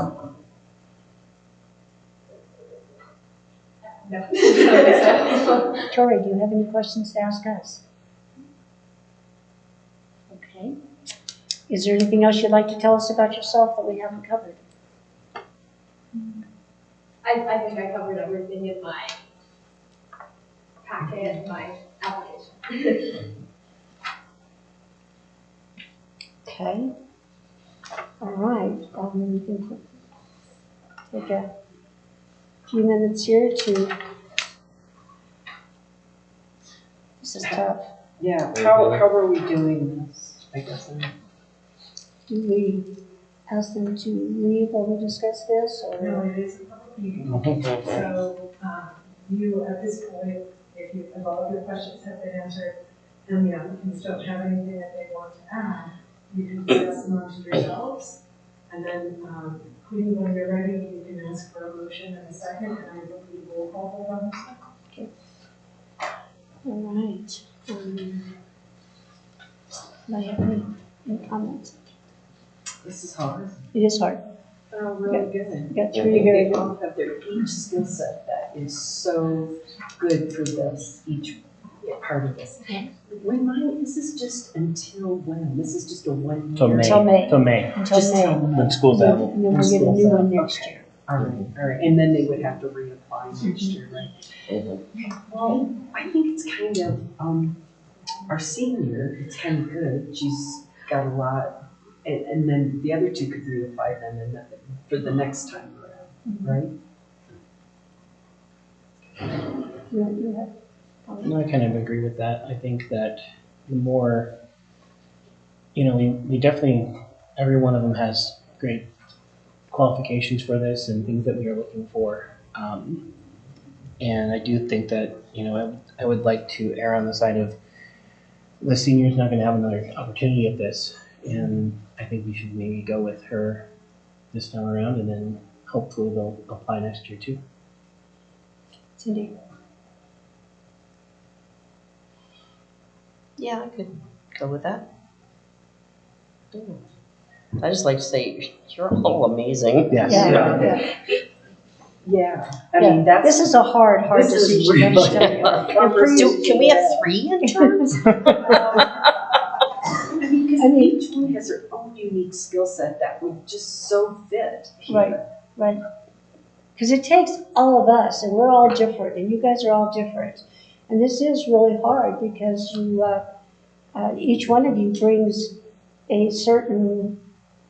No. Tori, do you have any questions to ask us? Okay. Is there anything else you'd like to tell us about yourself that we haven't covered? I think I covered everything in my packet, my application. Okay. All right. We can take a few minutes here to. This is tough. Yeah, how are we doing this? I guess. Do we ask them to leave while we discuss this, No, or? it is a public meeting, so, you, at this point, if all of your questions have been answered, and the applicants don't have anything that they want to add, you can discuss amongst yourselves, and then, Queenie, when you're ready, you can ask for a motion and a second, and I will do a roll call vote on this. All right. Do I have any comments? This is hard. It is hard. Oh, really good. You got I three think very they good. all have their each skill set that is so good for this, each part of this. Remind me, this is just until when? This is just a 1 year? Till May. Until May. Till May. Until Just May. till When school's out. And then we'll get a new one next year. All right, and then they would have to reapply next year, right? Well, I think it's kind of, our senior, it's kind of good, she's got a lot, and then the other two could reapply then, and then for the next time around, right? You have No, I kind of agree with that. I think that the more, we definitely, every one of them has great qualifications for this and things that we are looking for. And I do think that, I would like to err on the side of the senior's not going to have another opportunity at this. And I think we should maybe go with her this time around, and then hopefully they'll apply next year too. Cindy. Yeah, I could go with that. I just like to say, you're all amazing. Yes. Yeah. Yeah, I mean, that's. This is a hard This is decision. really Understand? Can we have 3 interns? I mean, each one has their own unique skill set that would just so fit here. Right. Because it takes all of us, and we're all different, and you guys are all different. And this is really hard because you, each one of you brings a certain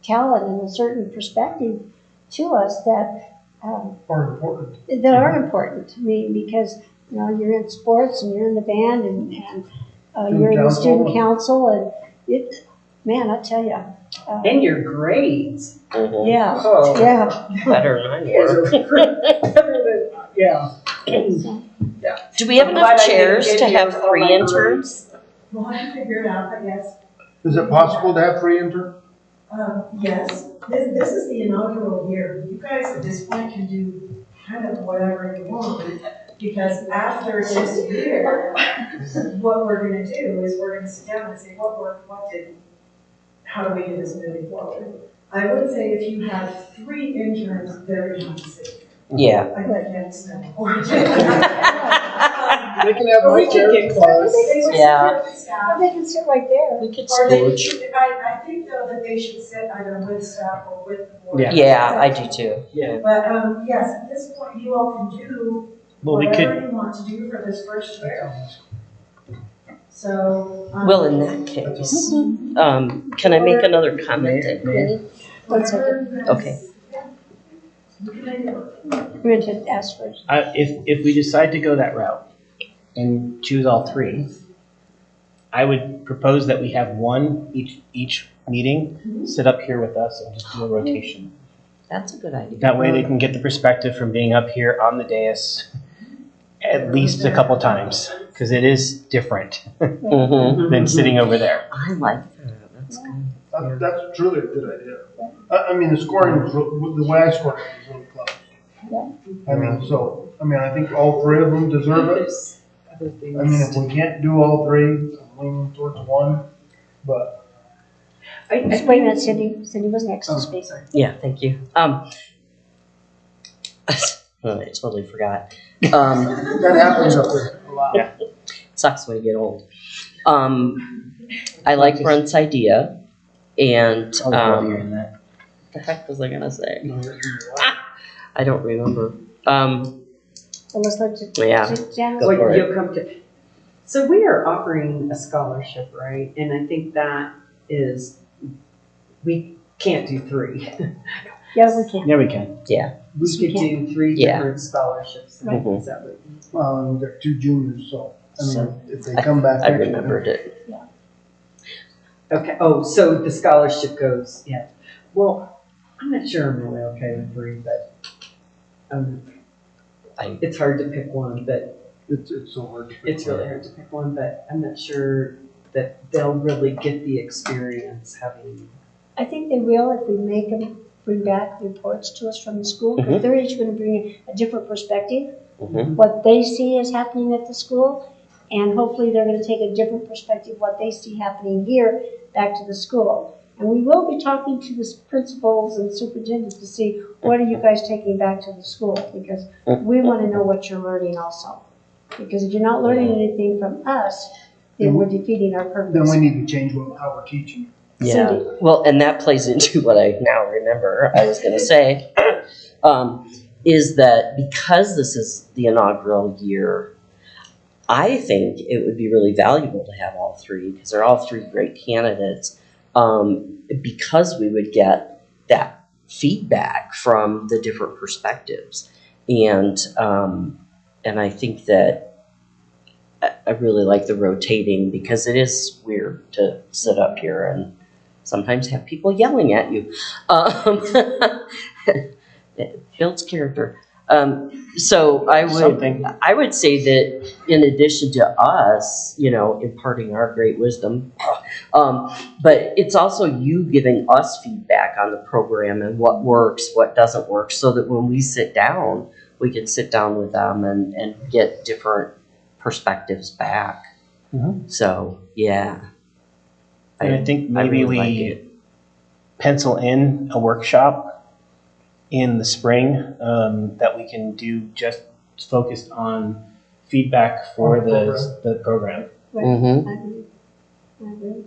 talent and a certain perspective to us that Are important. are important. I mean, because you're in sports and you're in the band and you're in the student council, and man, I tell you. And your grades. Yeah. Oh. Yeah. Better than I were. Yeah. Do we have enough chairs to have 3 interns? We'll have to figure it out, but yes. Is it possible to have 3 interns? Yes, this is the inaugural year. You guys at this point can do kind of whatever you want, because after this year, what we're gonna do is we're gonna sit down and say, what worked, what didn't, how do we do this moving forward? I would say if you have 3 interns, very easy. Yeah. I can't spend more. They can have We could get close. Yeah. Well, they can sit right there. We could Or they scooch. should, I think though that they should sit either with staff or with the board. Yeah. Yeah, I do too. But, yes, at this point, you all can do Well, we whatever could, you want to do for this first year. So. Well, in that case, can I make another comment? One second. Okay. We're going to ask first. if we decide to go that route and choose all 3, I would propose that we have one each meeting sit up here with us and just do a rotation. That's a good idea. That way they can get the perspective from being up here on the dais at least a couple times, because it is different Mm-hmm. than sitting over there. I like that. That's good. That's truly a good idea. I mean, the scoring, the way I scored was really close. Yeah. I think all 3 of them deserve it. There's other things. I mean, if we can't do all 3, I'm leaning towards 1, but. I Wait a minute, Cindy was next to speak. Yeah, thank you. I totally forgot. That happens up there a lot. Yeah. Sucks when you get old. I like Brent's idea, and I'll bother you in that. the heck was I gonna say? I don't remember. Well, let's let Yeah. Janice. Go for it. You'll come to. So we are offering a scholarship, right? And I think that is, we can't do 3. Yeah, we can. Yeah, we can. We could do 3 Yeah. different scholarships. Right. Is that what? Well, we've got 2 juniors, so, I So, mean, if they come back I next year. remembered it. Okay, oh, so the scholarship goes, yeah. Well, I'm not sure I'm really okay with 3, but, it's hard to pick one, but It's so hard to. it's really hard to pick one, but I'm not sure that they'll really get the experience having. I think they will if we make them bring back reports to us from the school, Mhm. because they're each gonna bring a different perspective, Mhm. what they see is happening at the school, and hopefully they're gonna take a different perspective, what they see happening here, back to the school. And we will be talking to the principals and superintendents to see, what are you guys taking back to the school? Because we wanna know what you're learning also. Because if you're not learning anything from us, then we're defeating our purpose. Then we need to change how we're teaching. Yeah, Cindy. well, and that plays into what I now remember I was gonna say, is that because this is the inaugural year, I think it would be really valuable to have all 3, because they're all 3 great candidates, because we would get that feedback from the different perspectives. And I think that I really like the rotating, because it is weird to sit up here and sometimes have people yelling at you. It builds character. So I would say that in addition to us, imparting our great wisdom, but it's also you giving us feedback on the program and what works, what doesn't work, so that when we sit down, we can sit down with them and get different perspectives back. Mhm. So, yeah. And I think maybe really like we it. pencil in a workshop in the spring that we can do just focused on feedback for the program. Mm-hmm. I agree. I agree.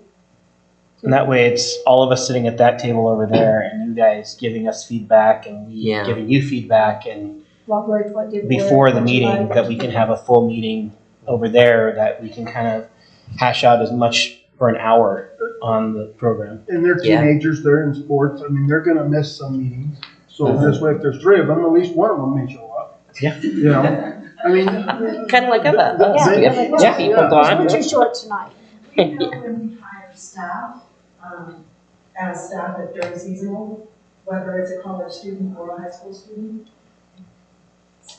And that way it's all of us sitting at that table over there and you guys giving us feedback and we Yeah. giving you feedback, and What worked, what didn't work, before the what you meeting liked. that we can have a full meeting over there that we can kind of hash out as much for an hour on the program. And they're Yeah. teenagers, they're in sports, I mean, they're gonna miss some meetings. So this way, if there's 3 of them, at least one of them may show up. Yeah. You know, I mean. Kind of like us. Yeah, We have like two us. people Because gone. we're too short tonight. We know when we hire staff, as staff at during seasonal, whether it's a college student or a high school student,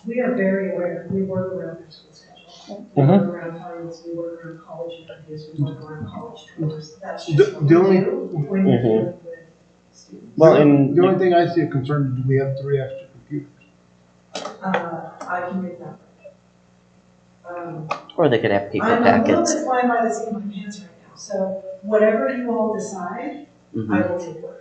we are very aware, we work around their school schedule. We work around times, we work around college interviews, we work around college tours. That's just what we The only- do when you're dealing with students. Well, and The only thing I see a concern is, do we have 3 extra computers? I can get that. Or they could have paper I'm a little packets. bit flying by the seat of my pants right now, so whatever you all decide, I Mhm. will take work.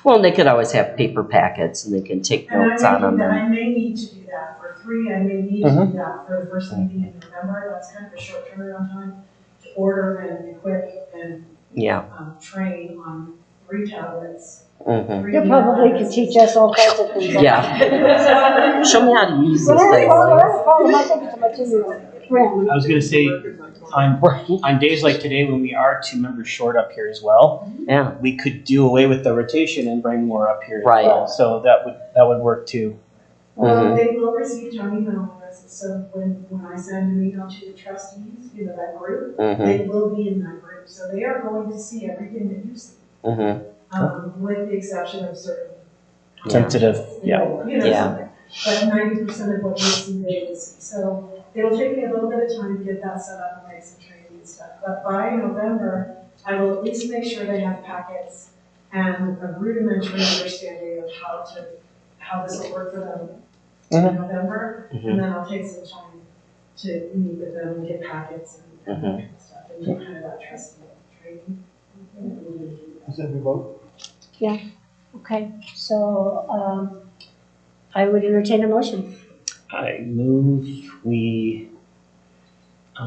Well, and they could always have paper packets and they can take And notes on them. I may need to do that for 3, I may need to do that for the first meeting in November, that's kind of a short turnaround time to order and equip and Yeah. train on 3 tablets. Mhm. 3 You probably can DLS. teach us all kinds of things. Yeah. Show me how to use this Whatever, thing. whatever problem, I think it's a material. I was gonna say, on days like today when we are 2 members short up here as well, Yeah. we could do away with the rotation and bring more up here as Right. well. So that would work too. Mhm. They will receive town email addresses, so when I send an email to the trustees, that group, Mhm. they will be in that group, so they are going to see everything that you see. Mhm. With the exception of certain. Sensitive, yeah. Yeah. Something. But 90% of what you see, they will see. So it'll take me a little bit of time to get that set up and make some training and stuff. But by November, I will at least make sure they have packets and a rudimentary understanding of how this will work for them in November. And then I'll take some time to meet with them and get packets and that kind of stuff and do kind of that trustee training. Is that your vote? Okay, so, I would entertain a motion. I move we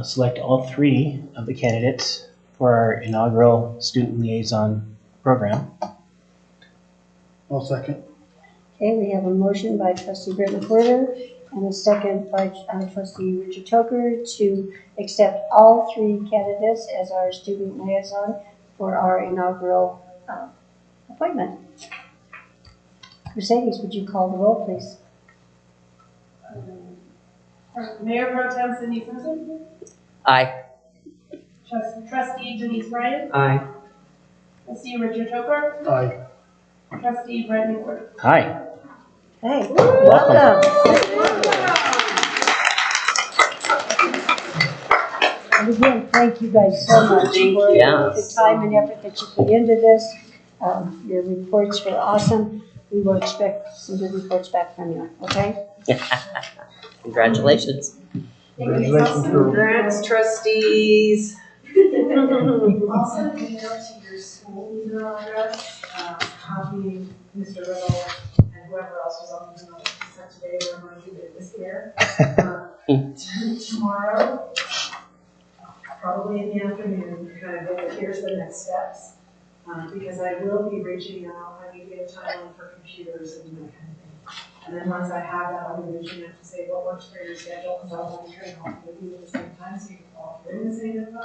select all 3 of the candidates for our inaugural student liaison program. I'll second. Okay, we have a motion by trustee Britt McWhirter and a second by trustee Richard Toker to accept all 3 candidates as our student liaison for our inaugural appointment. Mercedes, would you call the roll, please? Mayor Pro Tem Cindy Simpson, Aye. Trustee Denise Ryan, Aye. Trustee Richard Toker. Aye. Trustee Brett Newworth. Hi. Hey, Welcome. And again, thank you guys so much for you. the time and effort that you put into this. Your reports were awesome. We will expect some good reports back from you, okay? Congratulations. Congratulations, girl. Congrats, trustees. I'll send an email to your school email address, copying Mr. Riddle and whoever else was on the email sent today, we're going to do this here. Tomorrow, probably in the afternoon, kind of go, here's the next steps. Because I will be reaching out, I need to get a timeline for computers and that kind of thing. And then once I have that, I'll be reaching out to say what works for your schedule, because I want to train all of you at the same time, so you can all three in the same info.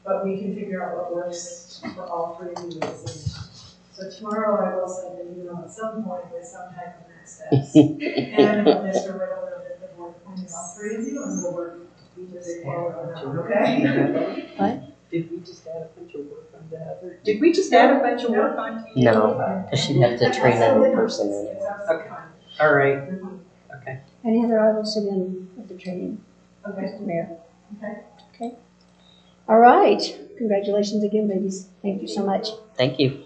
But we can figure out what works for all three of you at the same time. So tomorrow I will send an email at some point with some type of next steps. And let Mr. Riddle know that the board appointed all three of you, and we'll work moving forward on that, okay? What? Did we just add a bunch of work on that? Or did we just add a bunch of work on? No, because she'd have to train a new person in it. It's absolutely fine. All right. Mhm. And Heather, I will sit in with the training, Okay, Mr. Mayor. okay. All right. Congratulations again, ladies. Thank you so much. Thank you.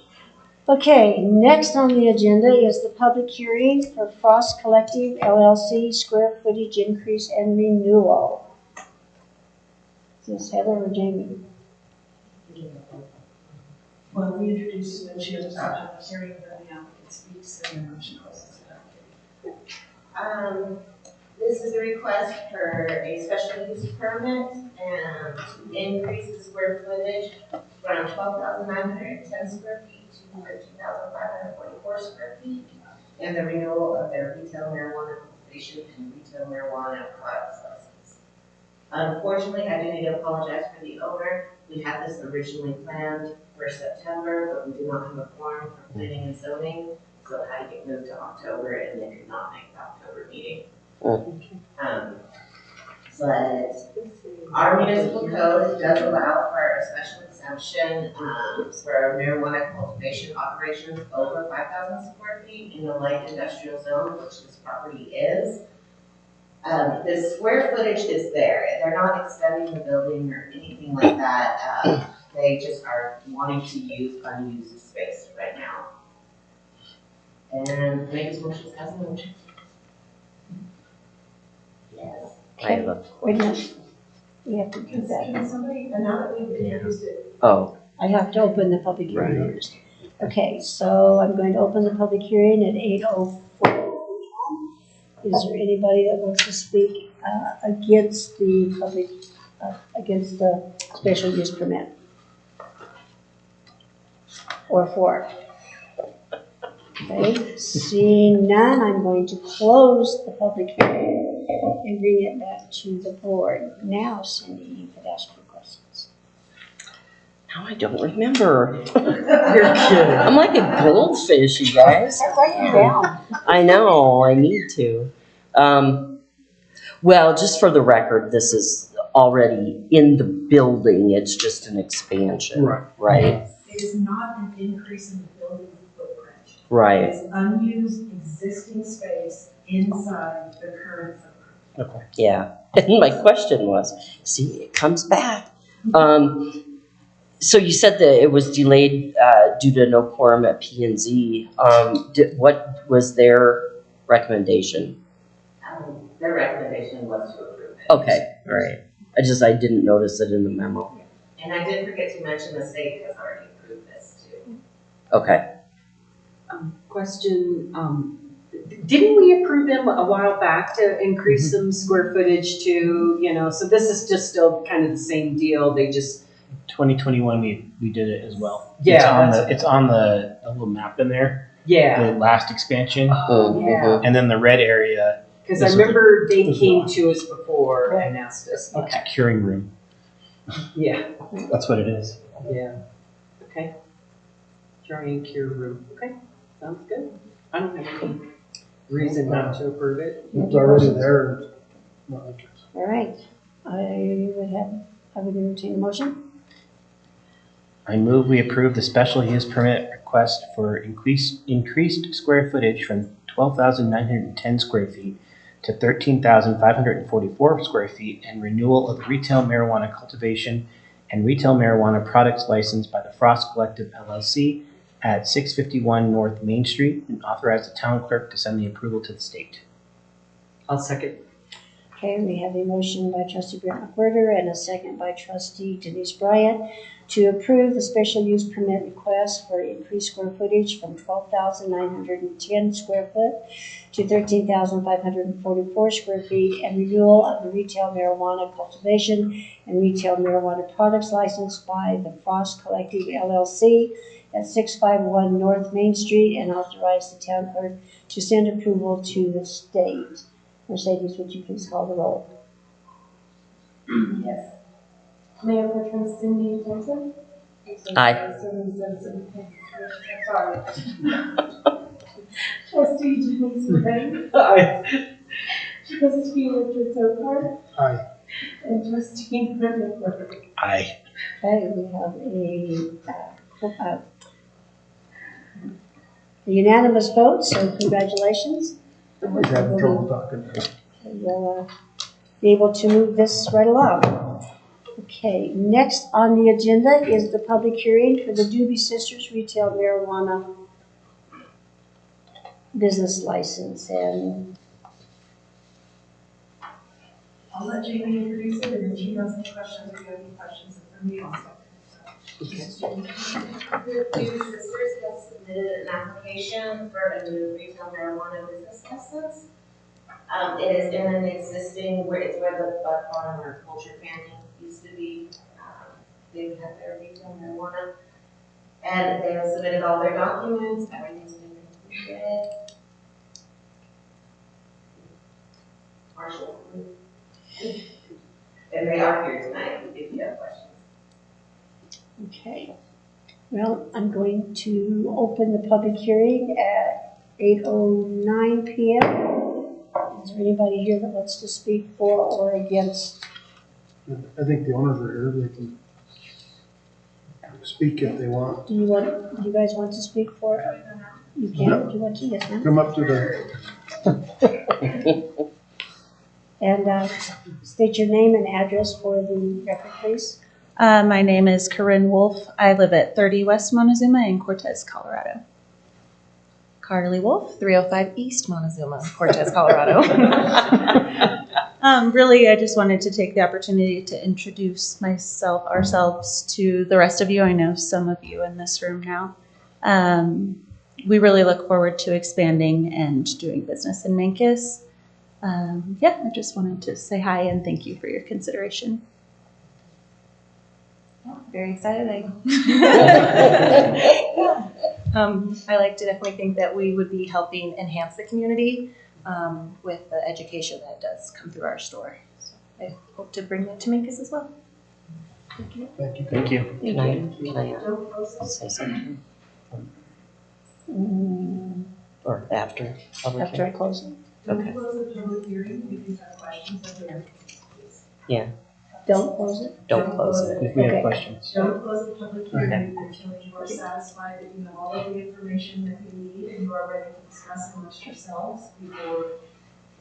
Okay, next on the agenda is the public hearing for Frost Collective LLC square footage increase and renewal. Is this Heather or Jamie? Well, we introduced you and she was such a hearing that the applicant speaks and then she closes it. This is a request for a special use permit and to increase the square footage from 12,910 square feet to 13,544 square feet, and the renewal of their retail marijuana cultivation and retail marijuana products license. Unfortunately, I do need to apologize for the owner. We had this originally planned for September, but we do not have a quorum for planning and zoning, so it had to get moved to October, and they could not make the October meeting. But our municipal code does allow for a special exemption for marijuana cultivation operations over 5,000 square feet in the light industrial zone, which this property is. The square footage is there. They're not extending the building or anything like that. They just are wanting to use unused space right now. And make this motion as a motion. Yes. I have a Wait a minute. We have to do that. Can somebody, and now that we've introduced it, Oh, I have to open the public hearing first. Okay, so I'm going to open the public hearing at 8:04. Is there anybody that wants to speak against the public, against the special use permit? Or for? Okay, seeing none, I'm going to close the public hearing and bring it back to the board. Now, Cindy, you could ask your questions. now I don't remember. You're kidding. I'm like a goldfish, you guys. Write it down. I know, I need to. Well, just for the record, this is already in the building. It's just an expansion. Right? it is not an increase in the building footprint. Right. It's unused existing space inside the current footprint. Okay. Yeah. And my question was, see, it comes back. So you said that it was delayed due to no quorum at P&Z. What was their recommendation? Their recommendation was to approve it. Okay, all right. I didn't notice it in the memo. And I did forget to mention the state has already approved this too. Okay. Question, didn't we approve them a while back to increase some square footage to, so this is just still kind of the same deal, they just. 2021, we did it as well. Yeah, It's on the little map in there. Yeah. The last expansion, Oh, yeah. and then the red area. Because I remember they came to us before and asked us. It's a curing room. Yeah. That's what it is. Yeah. Okay. Dry and cure room. Okay. Sounds good. I don't have any reason not to approve it. It's already there. Not interested. All right. I would entertain a motion. I move we approve the special use permit request for increased square footage from 12,910 square feet to 13,544 square feet and renewal of the retail marijuana cultivation and retail marijuana products license by the Frost Collective LLC at 651 North Main Street and authorize the town clerk to send the approval to the state. I'll second. Okay, we have a motion by trustee Brent McWhirter and a second by trustee Denise Bryant to approve the special use permit request for increased square footage from 12,910 square foot to 13,544 square feet and renewal of the retail marijuana cultivation and retail marijuana products licensed by the Frost Collective LLC at 651 North Main Street and authorize the town clerk to send approval to the state. Mercedes, would you please call the roll? Yes. Mayor Pro Tem Cindy Thompson? Aye. Cindy Simpson. Sorry. Trustee Denise McBain? Aye. Trustee Richard Sokar? Aye. And trustee Brent McWhirter? Aye. Okay, we have a unanimous vote, so congratulations. He's having trouble talking. We'll be able to move this right along. Okay, next on the agenda is the public hearing for the Doobie Sisters retail marijuana business license. And I'll let Jamie introduce it, and if she has any questions, or you have any questions for me also. The Doobie Sisters has submitted an application for a new retail marijuana business license. It is in an existing, where the Bud Farm or Culture Candy used to be. They have their retail marijuana. And they have submitted all their documents, everything's been completed. Marshall. And they are here tonight if you have questions. okay, well, I'm going to open the public hearing at 8:09 p.m. Is there anybody here that wants to speak for or against? I think the owners are here, they can speak if they want. Do you guys want to speak for it? You can, if you want to, yes ma'am. Come up to the, And state your name and address for the record, please. My name is Corinne Wolf. I live at 30 West Montezuma in Cortez, Colorado. Carly Wolf, 305 East Montezuma, Cortez, Colorado. Really, I just wanted to take the opportunity to introduce ourselves to the rest of you. I know some of you in this room now. We really look forward to expanding and doing business in Memphis. I just wanted to say hi and thank you for your consideration. Very excited. I like to definitely think that we would be helping enhance the community with the education that does come through our store. So I hope to bring that to Memphis as well. Thank you. thank you. Thank you. Can I say something? Or after? public After I close it. When Okay. we close the public hearing, if you have questions of the applicants, please. Don't close it. Don't close it. If we have Okay. questions. Don't close the public hearing until you are satisfied that you have all of the information that you need and you are ready to discuss amongst yourselves before.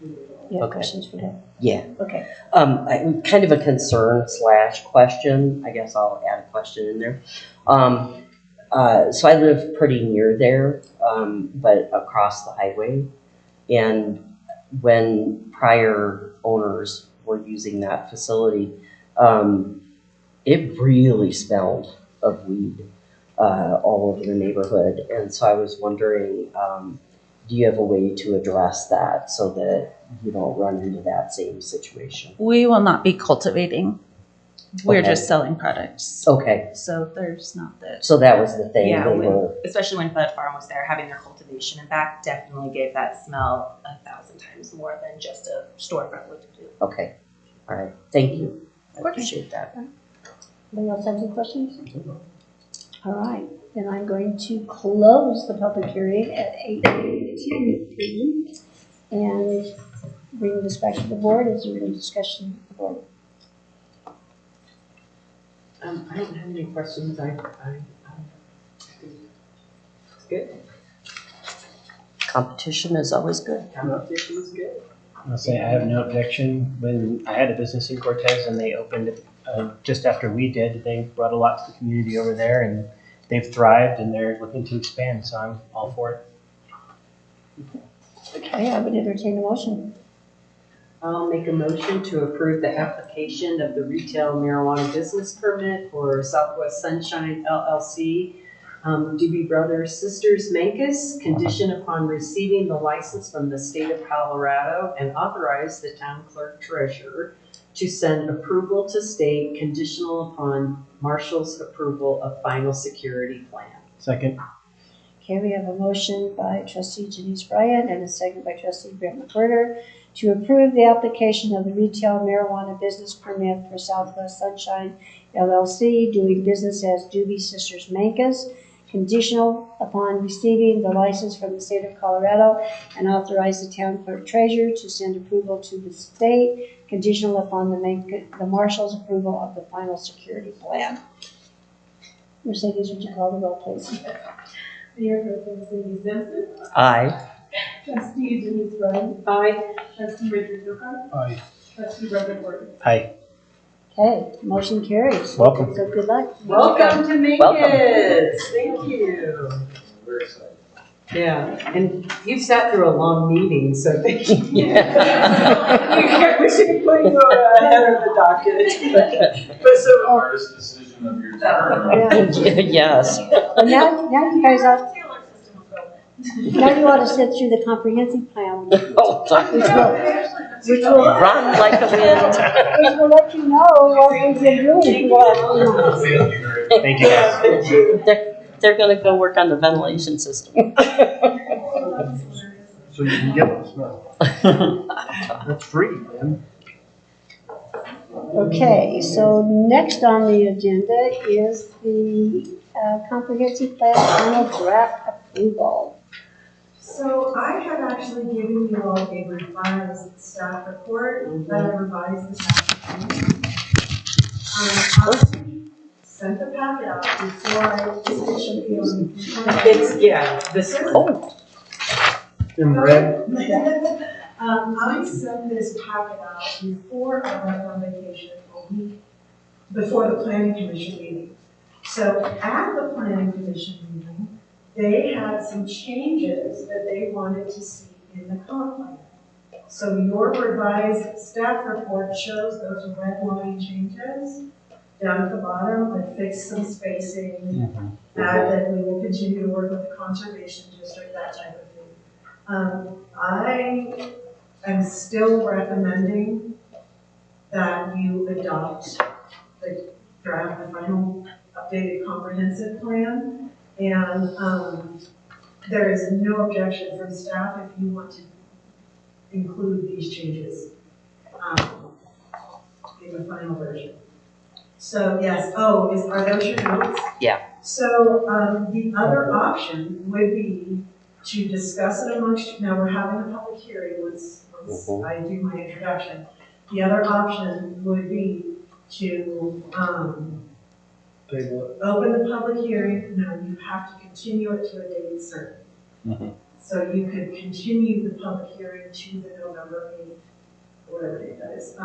You have Okay. questions for them? Yeah. Okay. Kind of a concern / question. I guess I'll add a question in there. So I live pretty near there, but across the highway. And when prior owners were using that facility, it really smelled of weed all over the neighborhood. And so I was wondering, do you have a way to address that so that you don't run into that same situation? We will not be cultivating. We're Okay. just selling products. Okay, So there's not the. so that was the thing. Yeah, they when- were, especially when Bud Farm was there, having their cultivation and back definitely gave that smell 1,000 times more than just a storefront would do. okay, all right, thank you. I course. appreciate that. Anybody else have any questions? All right, then I'm going to close the public hearing at 8:18 p.m. and bring this back to the board. Is there any discussion of the board? I don't have any questions. I it's good. Competition is always good. Competition is good. I'll say I have no objection. When I had a business in Cortez and they opened it just after we did, they brought a lot to the community over there and they've thrived and they're looking to expand. So I'm all for it. Okay, I would entertain a motion. I'll make a motion to approve the application of the retail marijuana business permit for Southwest Sunshine LLC, Doobie Brothers Sisters Mancus, conditioned upon receiving the license from the state of Colorado, and authorize the town clerk treasurer to send approval to state conditional upon Marshall's approval of final security plan. Second. Okay, we have a motion by trustee Denise Bryant and a second by trustee Brent McWhirter to approve the application of the retail marijuana business permit for Southwest Sunshine LLC, doing business as Doobie Sisters Mancus, conditional upon receiving the license from the state of Colorado, and authorize the town clerk treasurer to send approval to the state, conditional upon the marshal's approval of the final security plan. Mercedes, would you call the roll, please? Mayor Pro Tem Cindy Simpson. Aye. Trustee Denise Bryant. Aye. Trustee Richard Zucker. Aye. Trustee Brother Gordon. Hi. Okay, motion carries. Welcome. So good luck. Welcome to Mancus. Welcome. Thank you. Yeah, and you've sat through a long meeting, so thank you. Yeah. We should put you ahead of the docket. But so, Hardest decision of your term. Yes. Well, now you guys are, now you ought to sit through the comprehensive plan, Oh, which will run like a wind. which will let you know what we've been doing for the last few months. Thank you guys. They're gonna go work on the ventilation system. So you can get the smell. That's free, man. Okay, so next on the agenda is the comprehensive plan final draft approval. So I have actually given you all a revised staff report that I revised this afternoon. I sent the packet out before I should be on. it's, yeah, this one. Oh, In red. I sent this packet out before I went on vacation, a week before the planning commission meeting. So at the planning commission meeting, they had some changes that they wanted to see in the comp plan. So your revised staff report shows those red line changes down at the bottom that fix some spacing, add that we will continue to work with the conservation district, that type of thing. I am still recommending that you adopt the draft, the final updated comprehensive plan. And there is no objection from staff if you want to include these changes in the final version. So yes, are those your notes? Yeah. So the other option would be to discuss it amongst you. Now we're having a public hearing once I do my introduction. The other option would be to open the public hearing. No, you have to continue it to a date certain. So you could continue the public hearing to the November 8th, whatever date that is,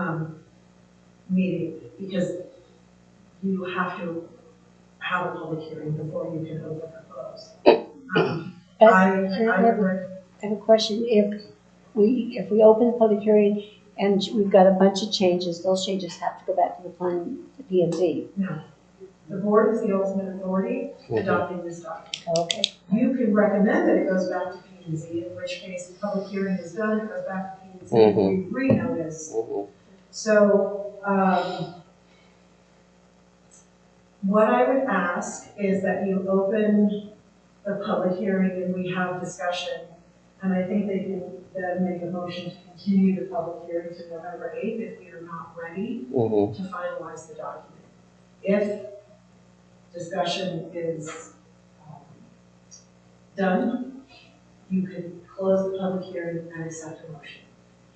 meeting, because you have to have a public hearing before you can open or close. I have a question. If we open the public hearing and we've got a bunch of changes, those changes have to go back to the plan, the P and Z. No. The board is the ultimate authority adopting this document. Okay. You can recommend that it goes back to P and Z, in which case the public hearing is done, it goes back to P and Z, we re-notice. So, what I would ask is that you open the public hearing and we have discussion. And I think they can then make a motion to continue the public hearing to November 8th if we are not ready to finalize the document. If discussion is done, you can close the public hearing and accept a motion.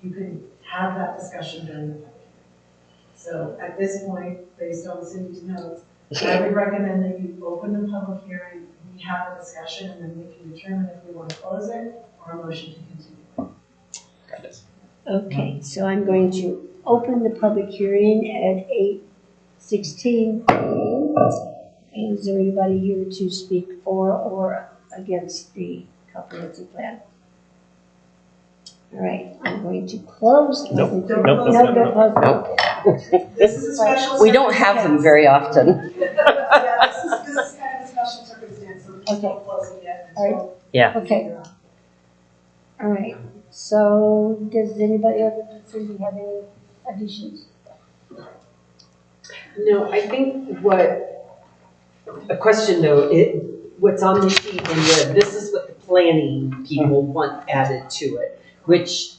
You can have that discussion during the public hearing. So at this point, based on Cindy's notes, I would recommend that you open the public hearing, we have a discussion, and then we can determine if we want to close it or a motion to continue. Okay, so I'm going to open the public hearing at 8:16. Is there anybody here to speak for or against the comprehensive plan? All right, I'm going to close. the public hearing. Nope. No, don't close. This is a special. We don't have them very often. Yeah, this is kind of a special circumstance, so we just Okay. won't close it yet. All right. Yeah. Okay. All right, so does anybody other than have any additions? No, I think a question though, what's on the sheet in red, this is what the planning people want added to it, which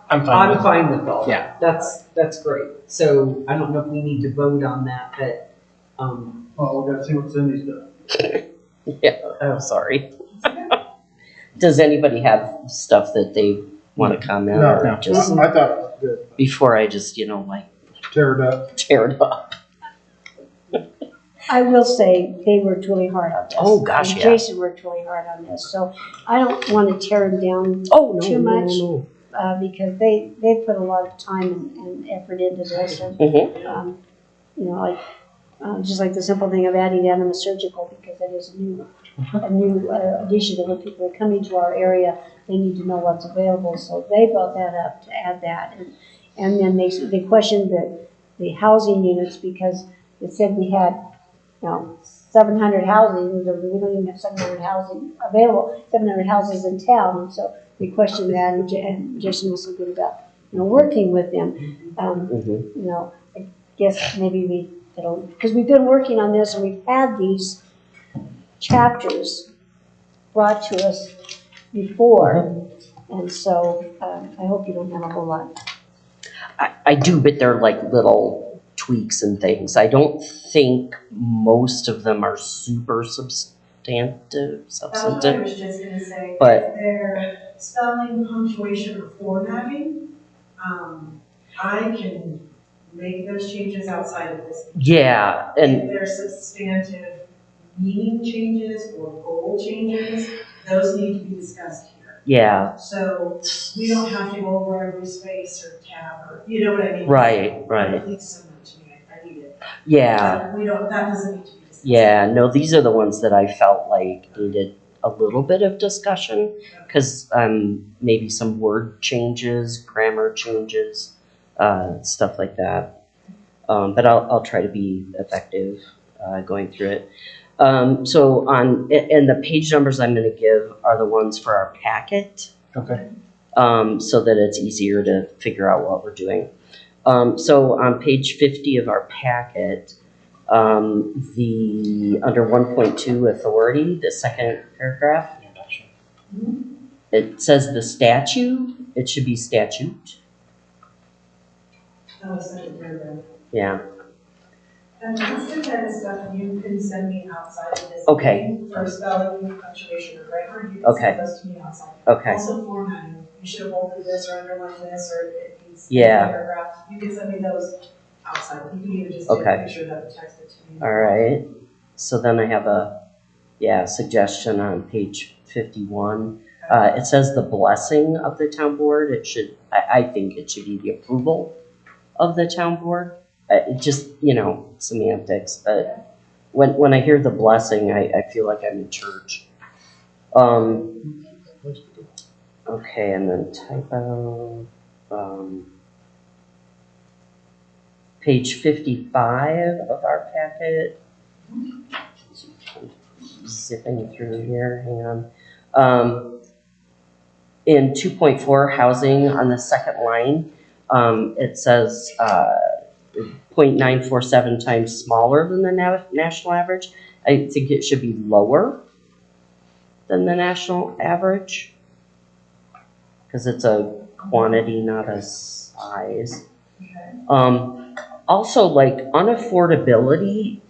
I'm fine with. I'm fine with all. Yeah. That's great. So I don't know if we need to vote on that, but, Well, we gotta see what Cindy's done. Yeah, oh, sorry. Does anybody have stuff that they want to comment or No. just I thought it was good. before I just, Tear it up. tear it up? I will say they worked really hard on this. Oh, gosh, And yeah. Jason worked really hard on this, so I don't want to tear him down Oh, no, too no, much. no. Because they put a lot of time and effort into this, and, Mhm. just like the simple thing of adding animal surgical, because that is a new addition to when people are coming to our area, they need to know what's available, so they brought that up to add that, and then they questioned the housing units, because it said we had, 700 housing, we don't even have 700 housing available, 700 houses in town, and so we questioned that, and Jason was so good about, working with them. I guess maybe we, because we've been working on this, and we've had these chapters brought to us before, and so I hope you don't have a whole lot. I do, but they're like little tweaks and things. I don't think most of them are super substantive. That's what I was just gonna say. But- If they're spelling, punctuation, or formatting, I can make those changes outside of this. Yeah, If and they're substantive meaning changes or goal changes, those need to be discussed here. yeah, So we don't have to go over every space or tab or, you know what I mean? right. Please send them to me, I need it. Yeah, We don't, that doesn't need to be discussed. yeah. No, these are the ones that I felt like needed a little bit of discussion because maybe some word changes, grammar changes, stuff like that. But I'll try to be effective going through it. So and the page numbers I'm going to give are the ones for our packet. Okay. So that it's easier to figure out what we're doing. So on page 50 of our packet, under 1.2 authority, the second paragraph, it says the statute, it should be statute. That was second paragraph. Yeah, And that's the kind of stuff you can send me outside of this. Okay. meeting. For spelling, punctuation, or grammar, you can Okay. send those to me outside. okay, Also formatting, you should have bolded this or underlined this, or it needs Yeah. paragraph. You can send me those outside. You can even just take Okay. a picture of that and text it to me. all right. So then I have a, suggestion on page 51. It says the blessing of the town board. It should, I think it should be the approval of the town board. It just, semantics, but when I hear the blessing, I feel like I'm in church. Okay, and then typo, page 55 of our packet. Zipping through here, hang on. In 2.4 housing on the second line, it says 0.947 times smaller than the national average. I think it should be lower than the national average because it's a quantity, not a size. Also, like unaffordability,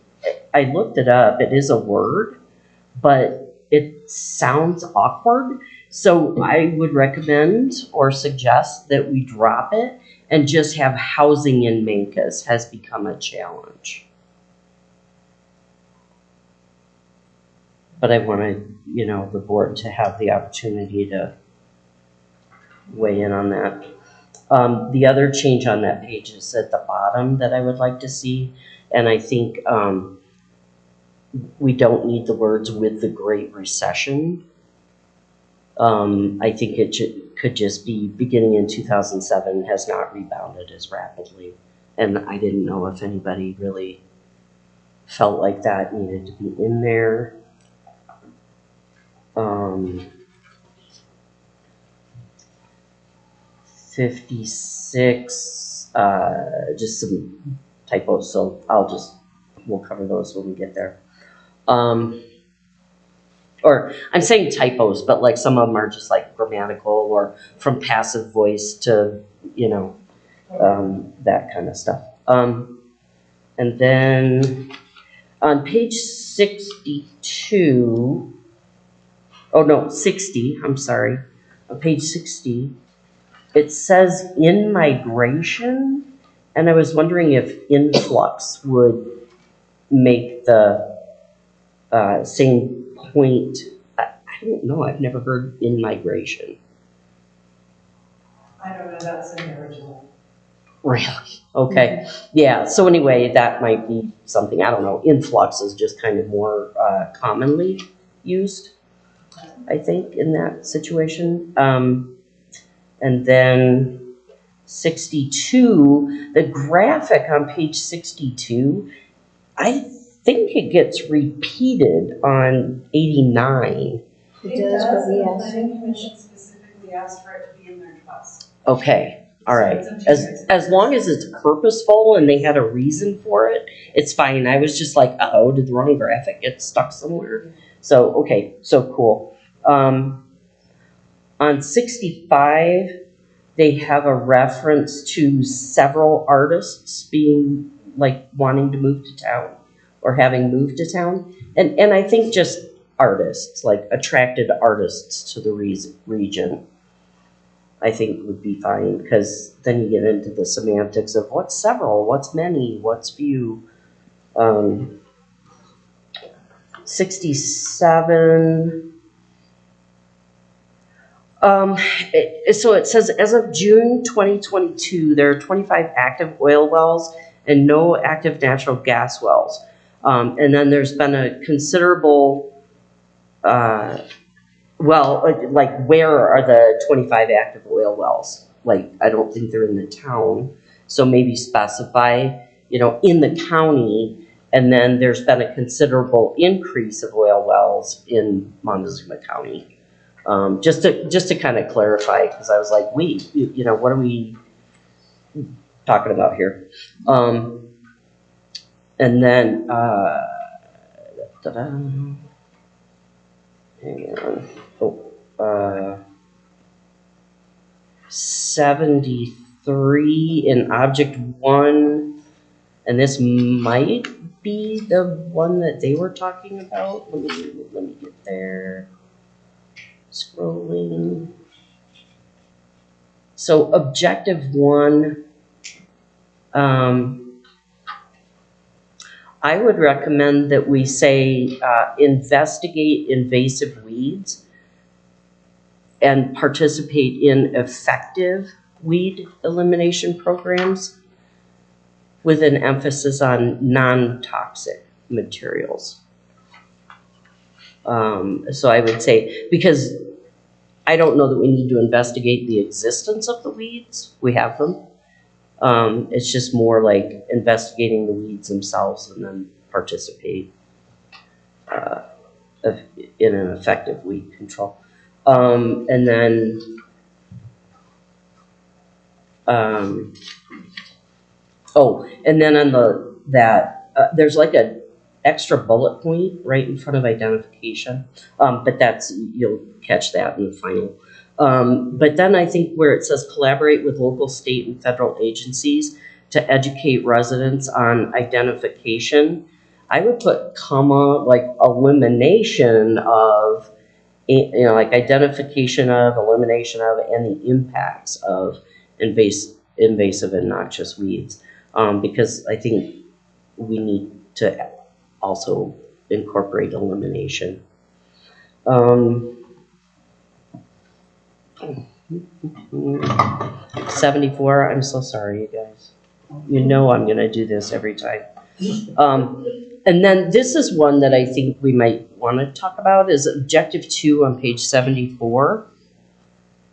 I looked it up. It is a word, but it sounds awkward. So I would recommend or suggest that we drop it and just have housing in Mancos has become a challenge. but I wanted, the board to have the opportunity to weigh in on that. The other change on that page is at the bottom that I would like to see, and I think we don't need the words "with the Great Recession." I think it could just be beginning in 2007 has not rebounded as rapidly, and I didn't know if anybody really felt like that needed to be in there. 56, just some typos, so we'll cover those when we get there. Or I'm saying typos, but like some of them are just like grammatical or from passive voice to, that kind of stuff. And then on page 60, I'm sorry. On page 60, it says in migration, and I was wondering if influx would make the same point. I don't know. I've never heard in migration. I don't know, that's in the original. Really? Okay. Yeah. So anyway, that might be something. I don't know. Influx is just kind of more commonly used, I think, in that situation. And then 62, the graphic on page 62, I think it gets repeated on 89. It does, but we asked. The planning commission specifically asked for it to be in there twice. Okay, all right. As long as it's purposeful and they had a reason for it, it's fine. I was just like, oh, did the wrong graphic get stuck somewhere? So, okay, so cool. On 65, they have a reference to several artists being like wanting to move to town or having moved to town. And I think just artists, like attracted artists to the region, I think would be fine, because then you get into the semantics of what's several, what's many, what's few. 67. So it says, as of June 2022, there are 25 active oil wells and no active natural gas wells. And then there's been a considerable, like where are the 25 active oil wells? Like, I don't think they're in the town. So maybe specify, in the county, and then there's been a considerable increase of oil wells in Montezuma County. Just to kind of clarify, because I was like, wait, what are we talking about here? And then, hang on. 73 in object 1, and this might be the one that they were talking about. Let me get there. Scrolling. So objective 1, I would recommend that we say investigate invasive weeds and participate in effective weed elimination programs with an emphasis on non-toxic materials. So I would say, because I don't know that we need to investigate the existence of the weeds. We have them. It's just more like investigating the weeds themselves and then participate in an effective weed control. And then and then on there's like a extra bullet point right in front of identification, but you'll catch that in the final. But then I think where it says collaborate with local, state, and federal agencies to educate residents on identification, I would put like elimination of, like identification of, elimination of, and the impacts of invasive and noxious weeds, because I think we need to also incorporate elimination. Um, 74, I'm so sorry, you guys. You know I'm gonna do this every time. And then this is one that I think we might wanna talk about, is objective 2 on page 74.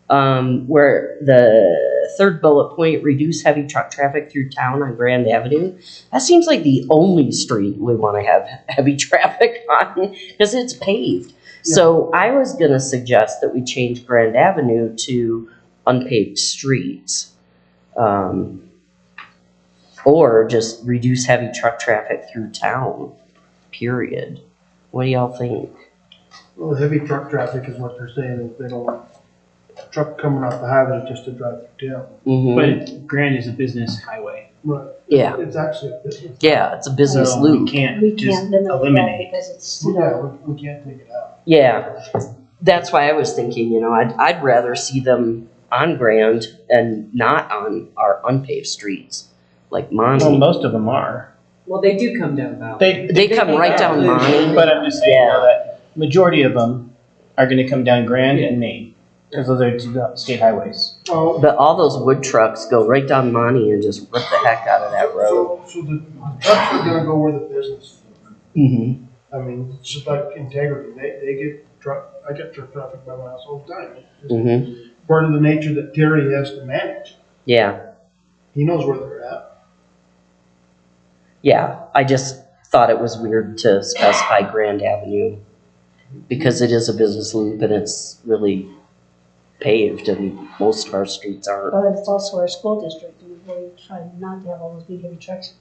Where the third bullet point, reduce heavy truck traffic through town on Grand Avenue. That seems like the only street we wanna have heavy traffic on, because it's paved. So I was gonna suggest that we change Grand Avenue to unpaved streets. Or just reduce heavy truck traffic through town, period. What do y'all think? Well, heavy truck traffic is what they're saying, is they don't want a truck coming off the highway just to drive through town. But Grand is a business highway. Right. Yeah. It's actually a business. Yeah, it's a business So loop. we can't We just can't limit that eliminate. because it's, Yeah, we can't take it out. Yeah, that's why I was thinking, I'd rather see them on Grand and not on our unpaved streets, like Well, Monty. most of them are. Well, they do come down Mountain. They come right down Monty. But I'm just saying that majority of them are gonna come down Grand and Main, because those are two state highways. Oh, But all those wood trucks go right down Monty and just rip the heck out of that road. so the trucks are gonna go where the business. Mm-hmm. I mean, it's just like Integrity, they get I get truck traffic by my house all the time. It's Mm-hmm. part of the nature that Terry has to manage. Yeah, He knows where they're at. yeah. I just thought it was weird to specify Grand Avenue because it is a business loop and it's really paved and most of our streets aren't. but it's also our school district, and we try not to have all those big heavy trucks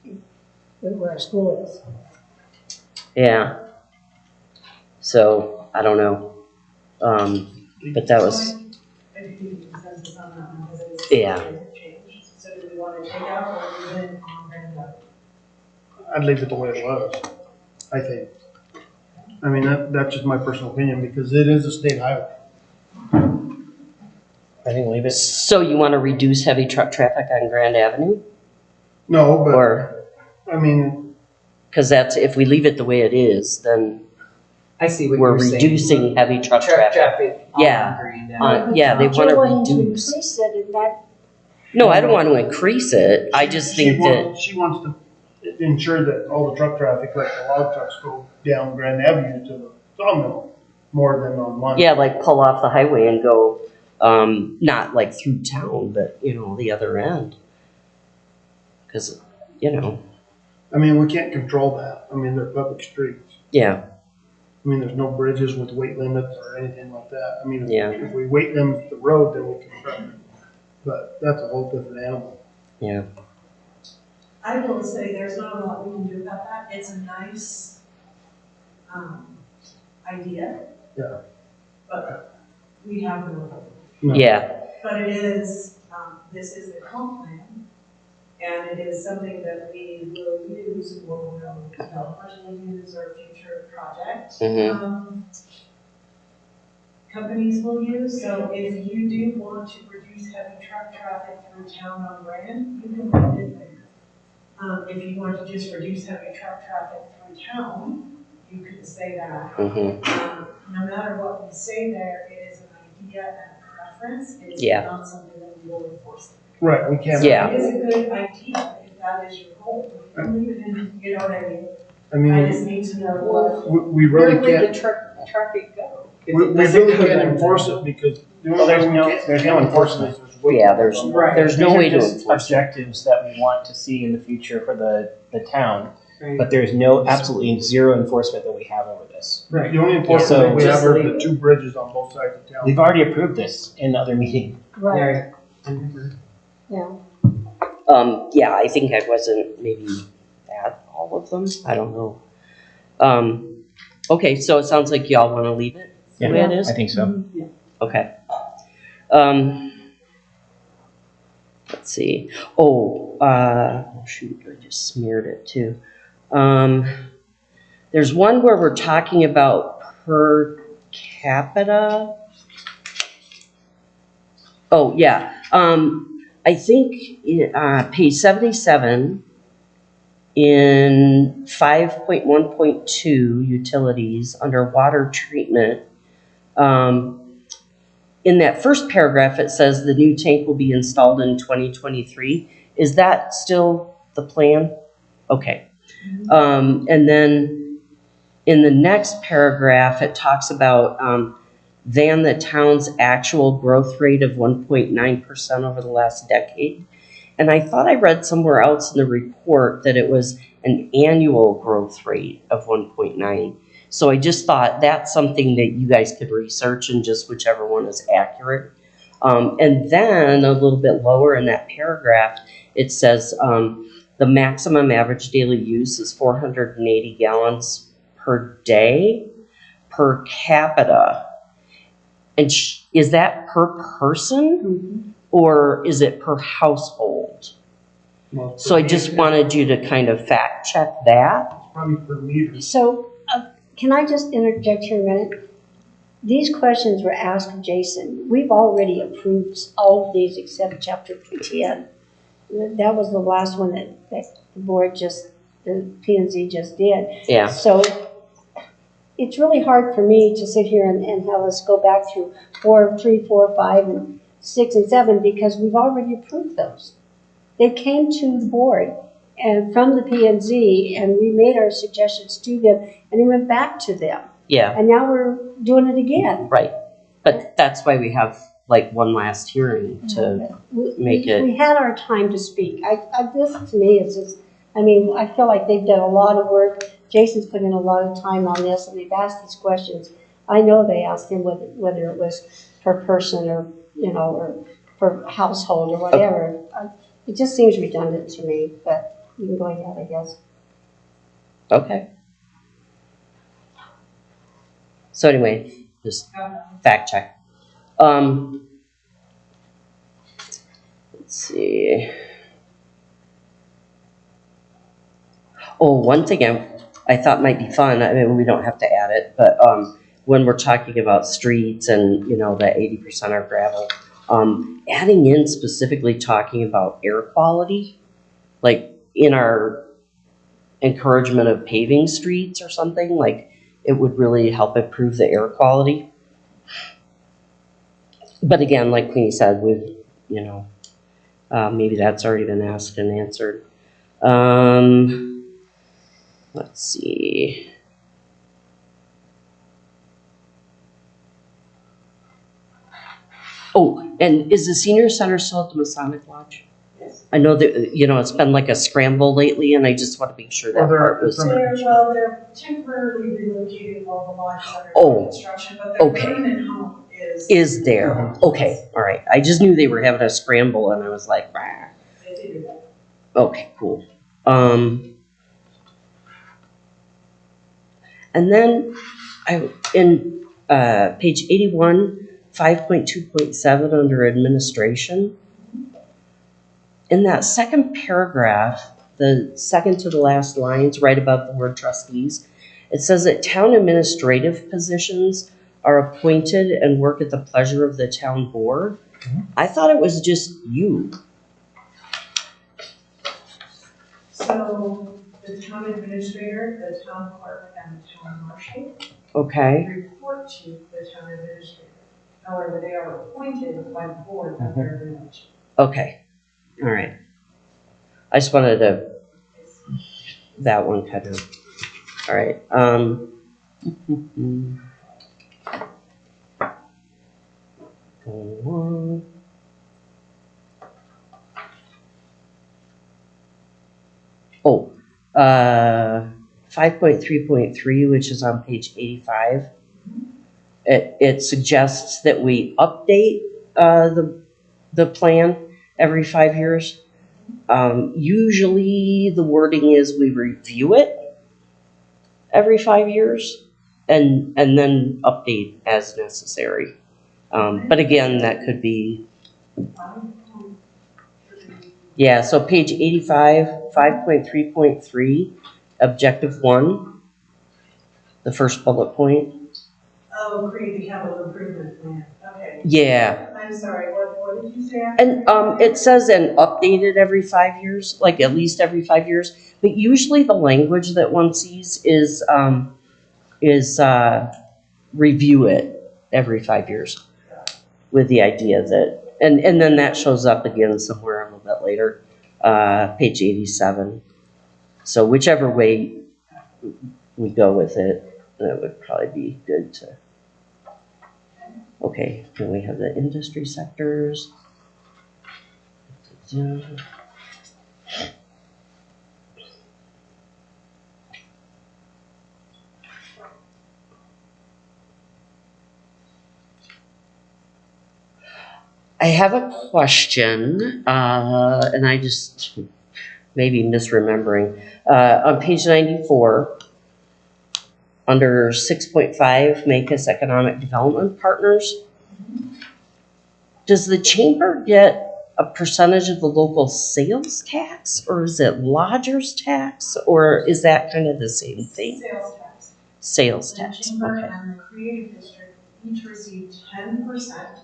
where our school is. Yeah. So, I don't know. But that was, I do think consensus on that one, because it is. Yeah. Change. So do we want to take out or leave it on Grand Avenue? I'd leave it the way it was, I think. I mean, that's just my personal opinion, because it is a state highway. I think leave it. so you want to reduce heavy truck traffic on Grand Avenue? No, but, Or, I mean, because that's, if we leave it the way it is, then I see what we're you're saying. reducing heavy truck Truck traffic. traffic on Yeah. Grand Avenue. Uh, yeah, they But want you're to wanting to reduce. increase it, and that, No, I don't want to increase it. I just think that, she wants to ensure that all the truck traffic, like the log trucks, go down Grand Avenue to the sawmill more than on one. yeah, like pull off the highway and go, not like through town, but, the other end. Because, I mean, we can't control that. I mean, they're public streets. yeah, I mean, there's no bridges with weight limits or anything like that. I mean, Yeah. if we weight limit the road, then we can correct it. But that's a whole different animal. yeah, I will say there's not a lot we can do about that. It's a nice, idea. Yeah. But we have no. No. yeah, But it is, this is the comp plan, and it is something that we will use, or will developers will use, or future projects. Mhm. Companies will use, so if you do want to reduce heavy truck traffic through town on Grand, you can put it in there. If you want to just reduce heavy truck traffic through town, you could say that. mhm, No matter what we say there, it is an idea and a preference, it is Yeah. not something that we will enforce. Right, we can't. Yeah. It is a good idea, if that is your goal, you can leave it in, you know what I mean? I I mean, just need to know what. we really Where would can't, the traffic go? If we it doesn't really go can't down enforce it because. the only Well, there's way we no- can't- there's no can't enforce enforcement. it is weight Yeah, limits there's- on Right. there's no These are way to just enforce it. objectives that we want to see in the future for the town, Right. but there's no absolutely zero enforcement that we have over this. Right. The only enforcement So that we have just are leave the it. two bridges on both sides of town. We've already approved this in other meeting. right, Right. yeah. Yeah, I think I wasn't maybe at all of them, I don't know. Okay, so it sounds like y'all wanna leave it the way it is? I think so. Okay. Let's see. Oh, shoot, I just smeared it too. There's one where we're talking about per capita. Oh, yeah. I think page 77 in 5.1.2 utilities under water treatment, In that first paragraph, it says the new tank will be installed in 2023. Is that still the plan? Okay. And then in the next paragraph, it talks about than the town's actual growth rate of 1.9% over the last decade. And I thought I read somewhere else in the report that it was an annual growth rate of 1.9. So I just thought that's something that you guys could research and just whichever one is accurate. And then a little bit lower in that paragraph, it says the maximum average daily use is 480 gallons per day per capita. And is that per person or is it per household? Well, So I just wanted you to kind of fact check that. Probably per meter. So, can I just interject here a minute? These questions were asked of Jason. We've already approved all of these except chapter 10. That was the last one that the board the P&Z just did. Yeah. So, it's really hard for me to sit here and have us go back through 4, 3, 4, 5, and 6, and 7 because we've already approved those. They came to the board and from the P&Z, and we made our suggestions to them, and it went back to them. Yeah. And now we're doing it again. Right. But that's why we have like one last hearing to make it. We had our time to speak. This to me is just, I feel like they've done a lot of work. Jason's put in a lot of time on this, and they've asked these questions. I know they asked him whether it was per person or, or per household or whatever. It just seems redundant to me, but you can go ahead, I guess. Okay. So anyway, just fact check. Let's see. Oh, one thing I thought might be fun, we don't have to add it, but when we're talking about streets and, that 80% are gravel, adding in specifically talking about air quality, like in our encouragement of paving streets or something, like it would really help improve the air quality. But again, like Queenie said, we've, maybe that's already been asked and answered. Let's see. Oh, and is the senior center still at the Masonic Lodge? Yes. I know that, it's been like a scramble lately, and I just want to make sure that part was. They're temporarily relocating all the lodges under construction, but their okay. permanent home Is there. Okay, all right. I just knew they were having a scramble, and I was like, bah. They figured that. Okay, cool. And then in page 81, 5.2.7 under administration, in that second paragraph, the second to the last lines, right above the word trustees, it says that town administrative positions are appointed and work at the pleasure of the town board. I thought it was just you. So the town administrator, the town clerk, and the town marshal report to the town administrator. However, they are appointed by the board of their village. Okay, all right. I just wanted to, that one kind of, all right. Go on. Oh, 5.3.3, which is on page 85. It suggests that we update the plan every 5 years. Usually the wording is we review it every 5 years and then update as necessary. But again, that could be, yeah, so page 85, 5.3.3, objective 1, the first bullet point. Oh, create the capital improvement plan, okay. Yeah. I'm sorry, what did you say? And it says and updated every 5 years, like at least every 5 years. But usually the language that one sees is review it every 5 years with the idea that, and then that shows up again somewhere a little bit later, page 87. So whichever way we go with it, that would probably be good to. Okay, then we have the industry sectors. I have a question, and I just maybe misremembering. On page 94, under 6.5, make us economic development partners. Does the chamber get a percentage of the local sales tax, or is it lodger's tax, or is that kind of the same thing? Sales tax. Sales The tax, chamber okay. and the creative district each receive 10%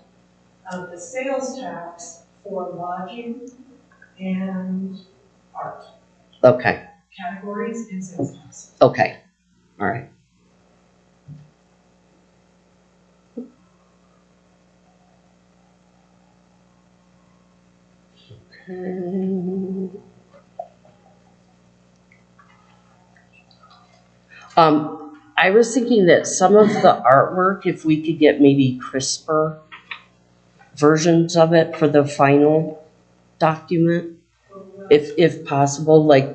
of the sales tax for lodging and art Okay, categories and sales tax. okay, all right. I was thinking that some of the artwork, if we could get maybe crisper versions of it for the final document, if possible, like,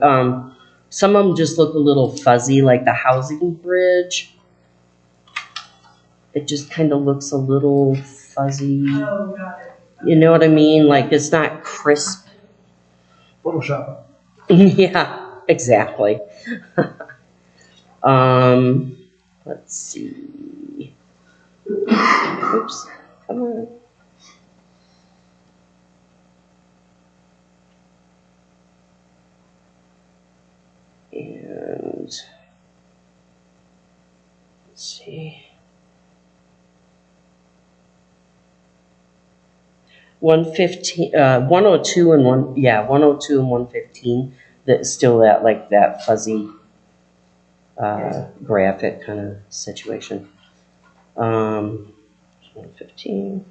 some of them just look a little fuzzy, like the housing bridge. It just kind of looks a little fuzzy. Oh, got it. You know what I mean? Like, it's not crisp. Photoshop. Yeah, exactly. Let's see. Oops, come on. And let's see. 115, 102 and 102 and 115. That's still that, like, that fuzzy graphic kind of situation. 115.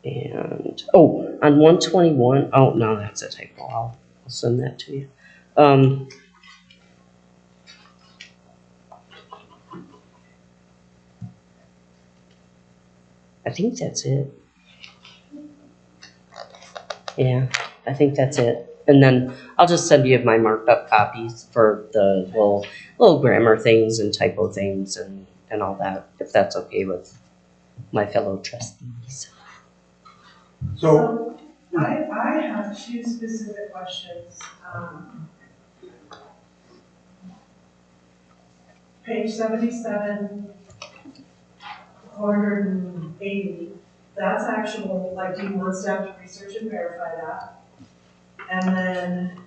And, on 121, no, that's a typo. I'll send that to you. I think that's it. Yeah, I think that's it. And then I'll just send you my marked up copies for the little grammar things and typo things and all that, if that's okay with my fellow trustees. So I have two specific questions. Page 77, 480, that's actual, like, do you want staff to research and verify that? And then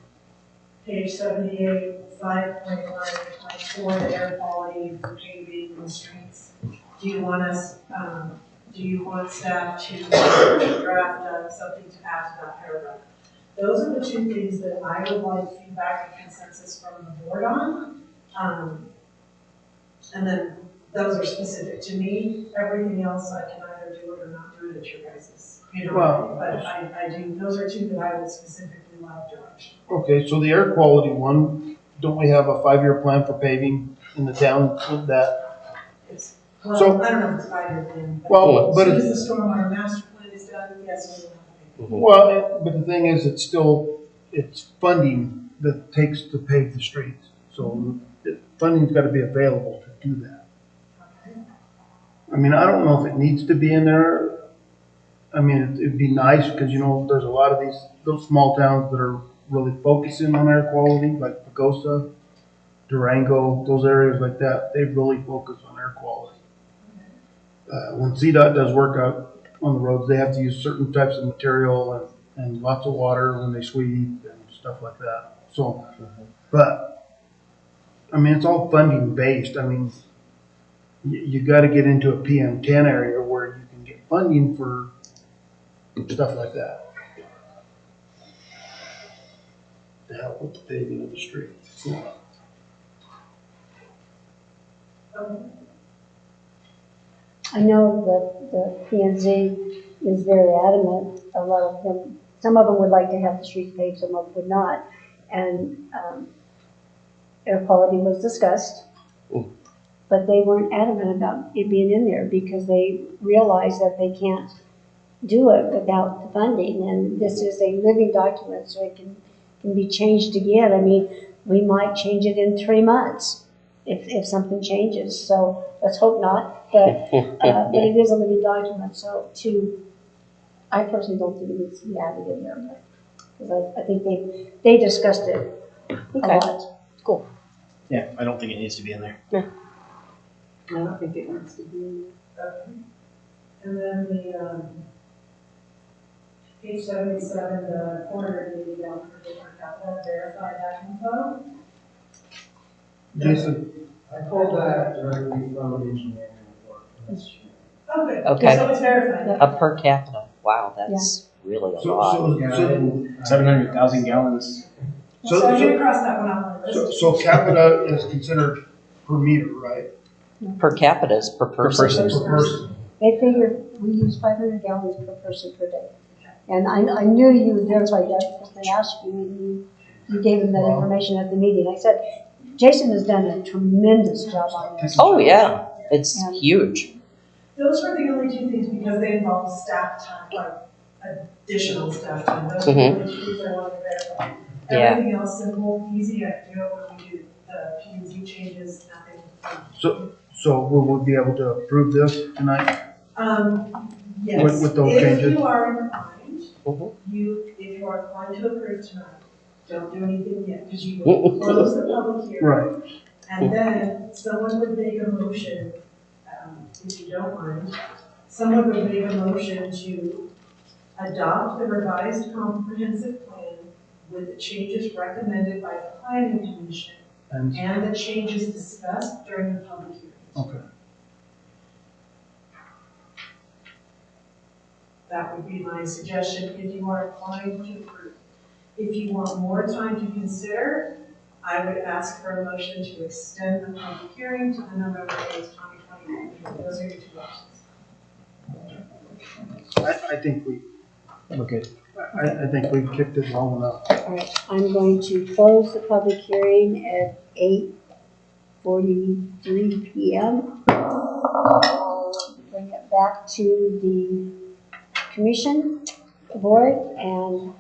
page 78, 5.1.4, the air quality for paving and streets. Do you want staff to draft something to add to that paragraph? Those are the two things that I would like feedback and consensus from the board on. And then those are specific to me. Everything else I can either do it or not do it. It's your guys's. Well, but I do. Those are two that I would specifically like direction. Okay, so the air quality one, don't we have a 5-year plan for paving in the town with that? Well, So- I don't know if it's 5-year plan. Well, but as soon it's, as the stormwater master plan is done, yes, we will have to pay. well, but the thing is, it's funding that takes to pave the streets. So funding's gotta be available to do that. I mean, I don't know if it needs to be in there. I mean, it'd be nice, because, there's a lot of those small towns that are really focusing on air quality, like Pagosa, Durango, those areas like that, they really focus on air quality. When CDOT does work out on the roads, they have to use certain types of material and lots of water when they sweep and stuff like that. So, but, I mean, it's all funding based. I mean, you gotta get into a PM10 area where you can get funding for stuff like that. To help with the paving of the street. I know that the P and Z is very adamant, a lot of them, some of them would like to have the streets paved, some of them would not. And air quality was discussed, but they weren't adamant about it being in there because they realized that they can't do it without the funding. And this is a living document, so it can be changed again. I mean, we might change it in 3 months if something changes. So let's hope not, but it is a living document. So I personally don't think it needs to be added in there, because I think they discussed it a lot. Cool. Yeah, I don't think it needs to be in there. I don't think it needs to be in Okay. And then the, page 77, the 480 gallon per day per capita, verify that info. Jason, I pulled that directly from the engineering report. Okay. Okay. So it's verified. A per capita. Wow, that's really a lot. Yeah, and 700,000 gallons. So I'm gonna cross that one off my list. so capita is considered per meter, right? Per capita is per person. Per person. They figure we use 500 gallons per person per day. And I knew you would verify that because they asked you and you gave them that information at the meeting. I said, Jason has done a tremendous job on this. Oh, yeah, it's huge. Those were the only two things because they involve staff time, like additional staff time. Those were the only two things I wanted to verify. Yeah. Everything else simple, easy, I can do it when we do the P and Z changes, nothing. So will we be able to approve this tonight? Yes. With those if changes? you are inclined, if you are inclined to approve tonight, don't do anything yet, because you will close the public hearing. Right. And then someone would make a motion, if you don't mind, someone would make a motion to adopt the revised comprehensive plan with the changes recommended by the planning commission and the changes discussed during the public hearing. Okay. That would be my suggestion if you are inclined to approve. If you want more time to consider, I would ask for a motion to extend the public hearing to the November 8th, 2020. Those are your two options. I think We're good. I think we've kicked it long enough. All right, I'm going to close the public hearing at 8:43 p.m. Bring it back to the commission, the board, and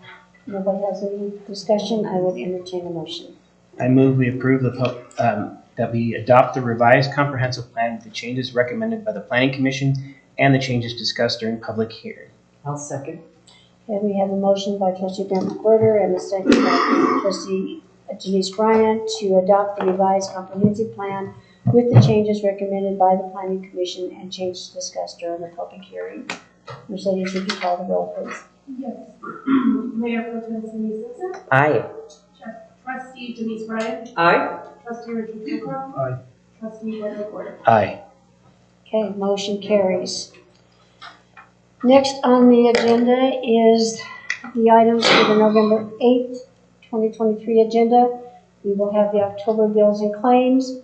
nobody has any discussion. I would entertain a motion. I move we approve that we adopt the revised comprehensive plan with the changes recommended by the Planning Commission and the changes discussed during public hearing. I'll second. Okay, we have a motion by trustee Brent McWhirter and a second by trustee Denise Bryant to adopt the revised comprehensive plan with the changes recommended by the Planning Commission and changes discussed during the public hearing. Mercedes, would you call the roll, please? Yes. Mayor Pro Tem Cindy Simpson. Aye. Trustee Denise Bryant. Aye. Trustee Richard Hooker. Aye. Trustee Brent McWhirter. Aye. Okay, motion carries. Next on the agenda is the items for the November 8th, 2023 agenda. We will have the October bills and claims.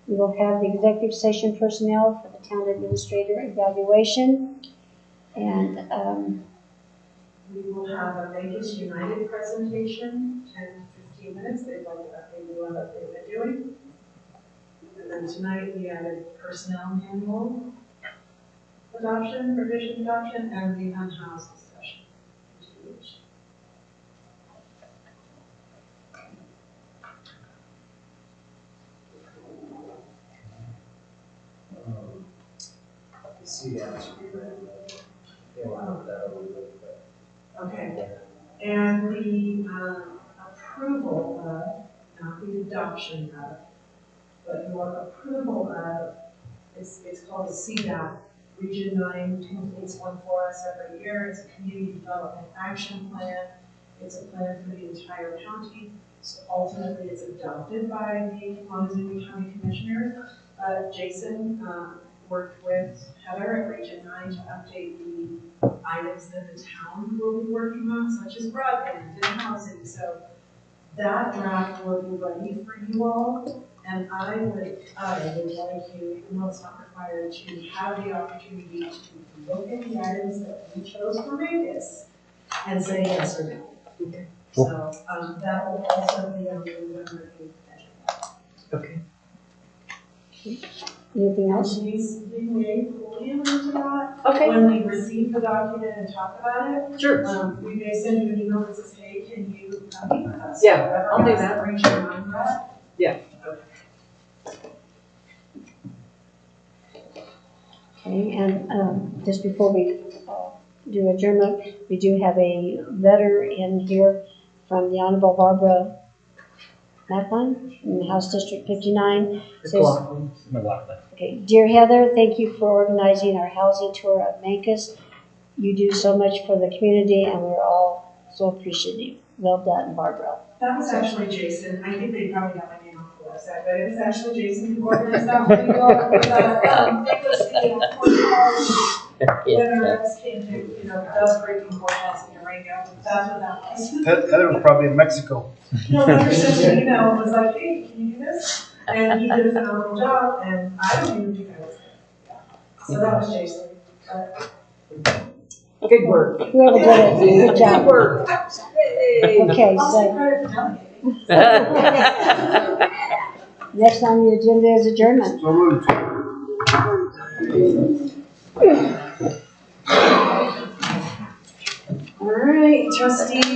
We will have the executive session personnel for the town administrator evaluation. And We will have a Make Us United presentation, 10 to 15 minutes. They'd like to update you on what they've been doing. And then tonight we added personnel manual adoption, revision adoption, and the unhoused discussion. see that should be read. They want to put that over with. Okay, and the approval of, not the adoption of, but your approval of, it's called a CDAP. Region 9 completes one for us every year. It's a community development action plan. It's a plan for the entire county. So ultimately, it's adopted by the Montezuma County Commissioners. Jason worked with Heather at Region 9 to update the items that the town will be working on, such as broadband and housing. So that draft will be ready for you all And I would like you, even though it's not required, to have the opportunity to look at the items that we chose for Vegas and say yes or no. Okay. So, that will also be on the November 8th agenda. Okay. Anything else? These may pull you into that. Okay. When we receive the document and talk about it. Sure. We may send you an email that says, hey, can you meet with us? Yeah, Whatever I'll do has that. to reach your mind, right? Yeah. Okay, and just before we do adjournment, we do have a letter in here from the Honorable Barbara Macklin in House District 59. Says, McLaughlin. okay, dear Heather, thank you for organizing our housing tour of Mancus. You do so much for the community, and we're all so appreciative. Well done, Barbara. That was actually Jason. I think they probably got my name off the website, but it was actually Jason who organized that video. It was the courthouse, when our reps came to, dust breaking courthouse in Durango. That's what that was. Heather was probably in Mexico. No, Heather sent me an email and was like, hey, can you do this? And he did a phenomenal job, and I don't even think I was there. So that was Jason. Good work. Whoever did it, good job. Good work. Yay. Okay, I'll so take credit for delegating. next on the agenda is adjournment. So moved. All right, trustee.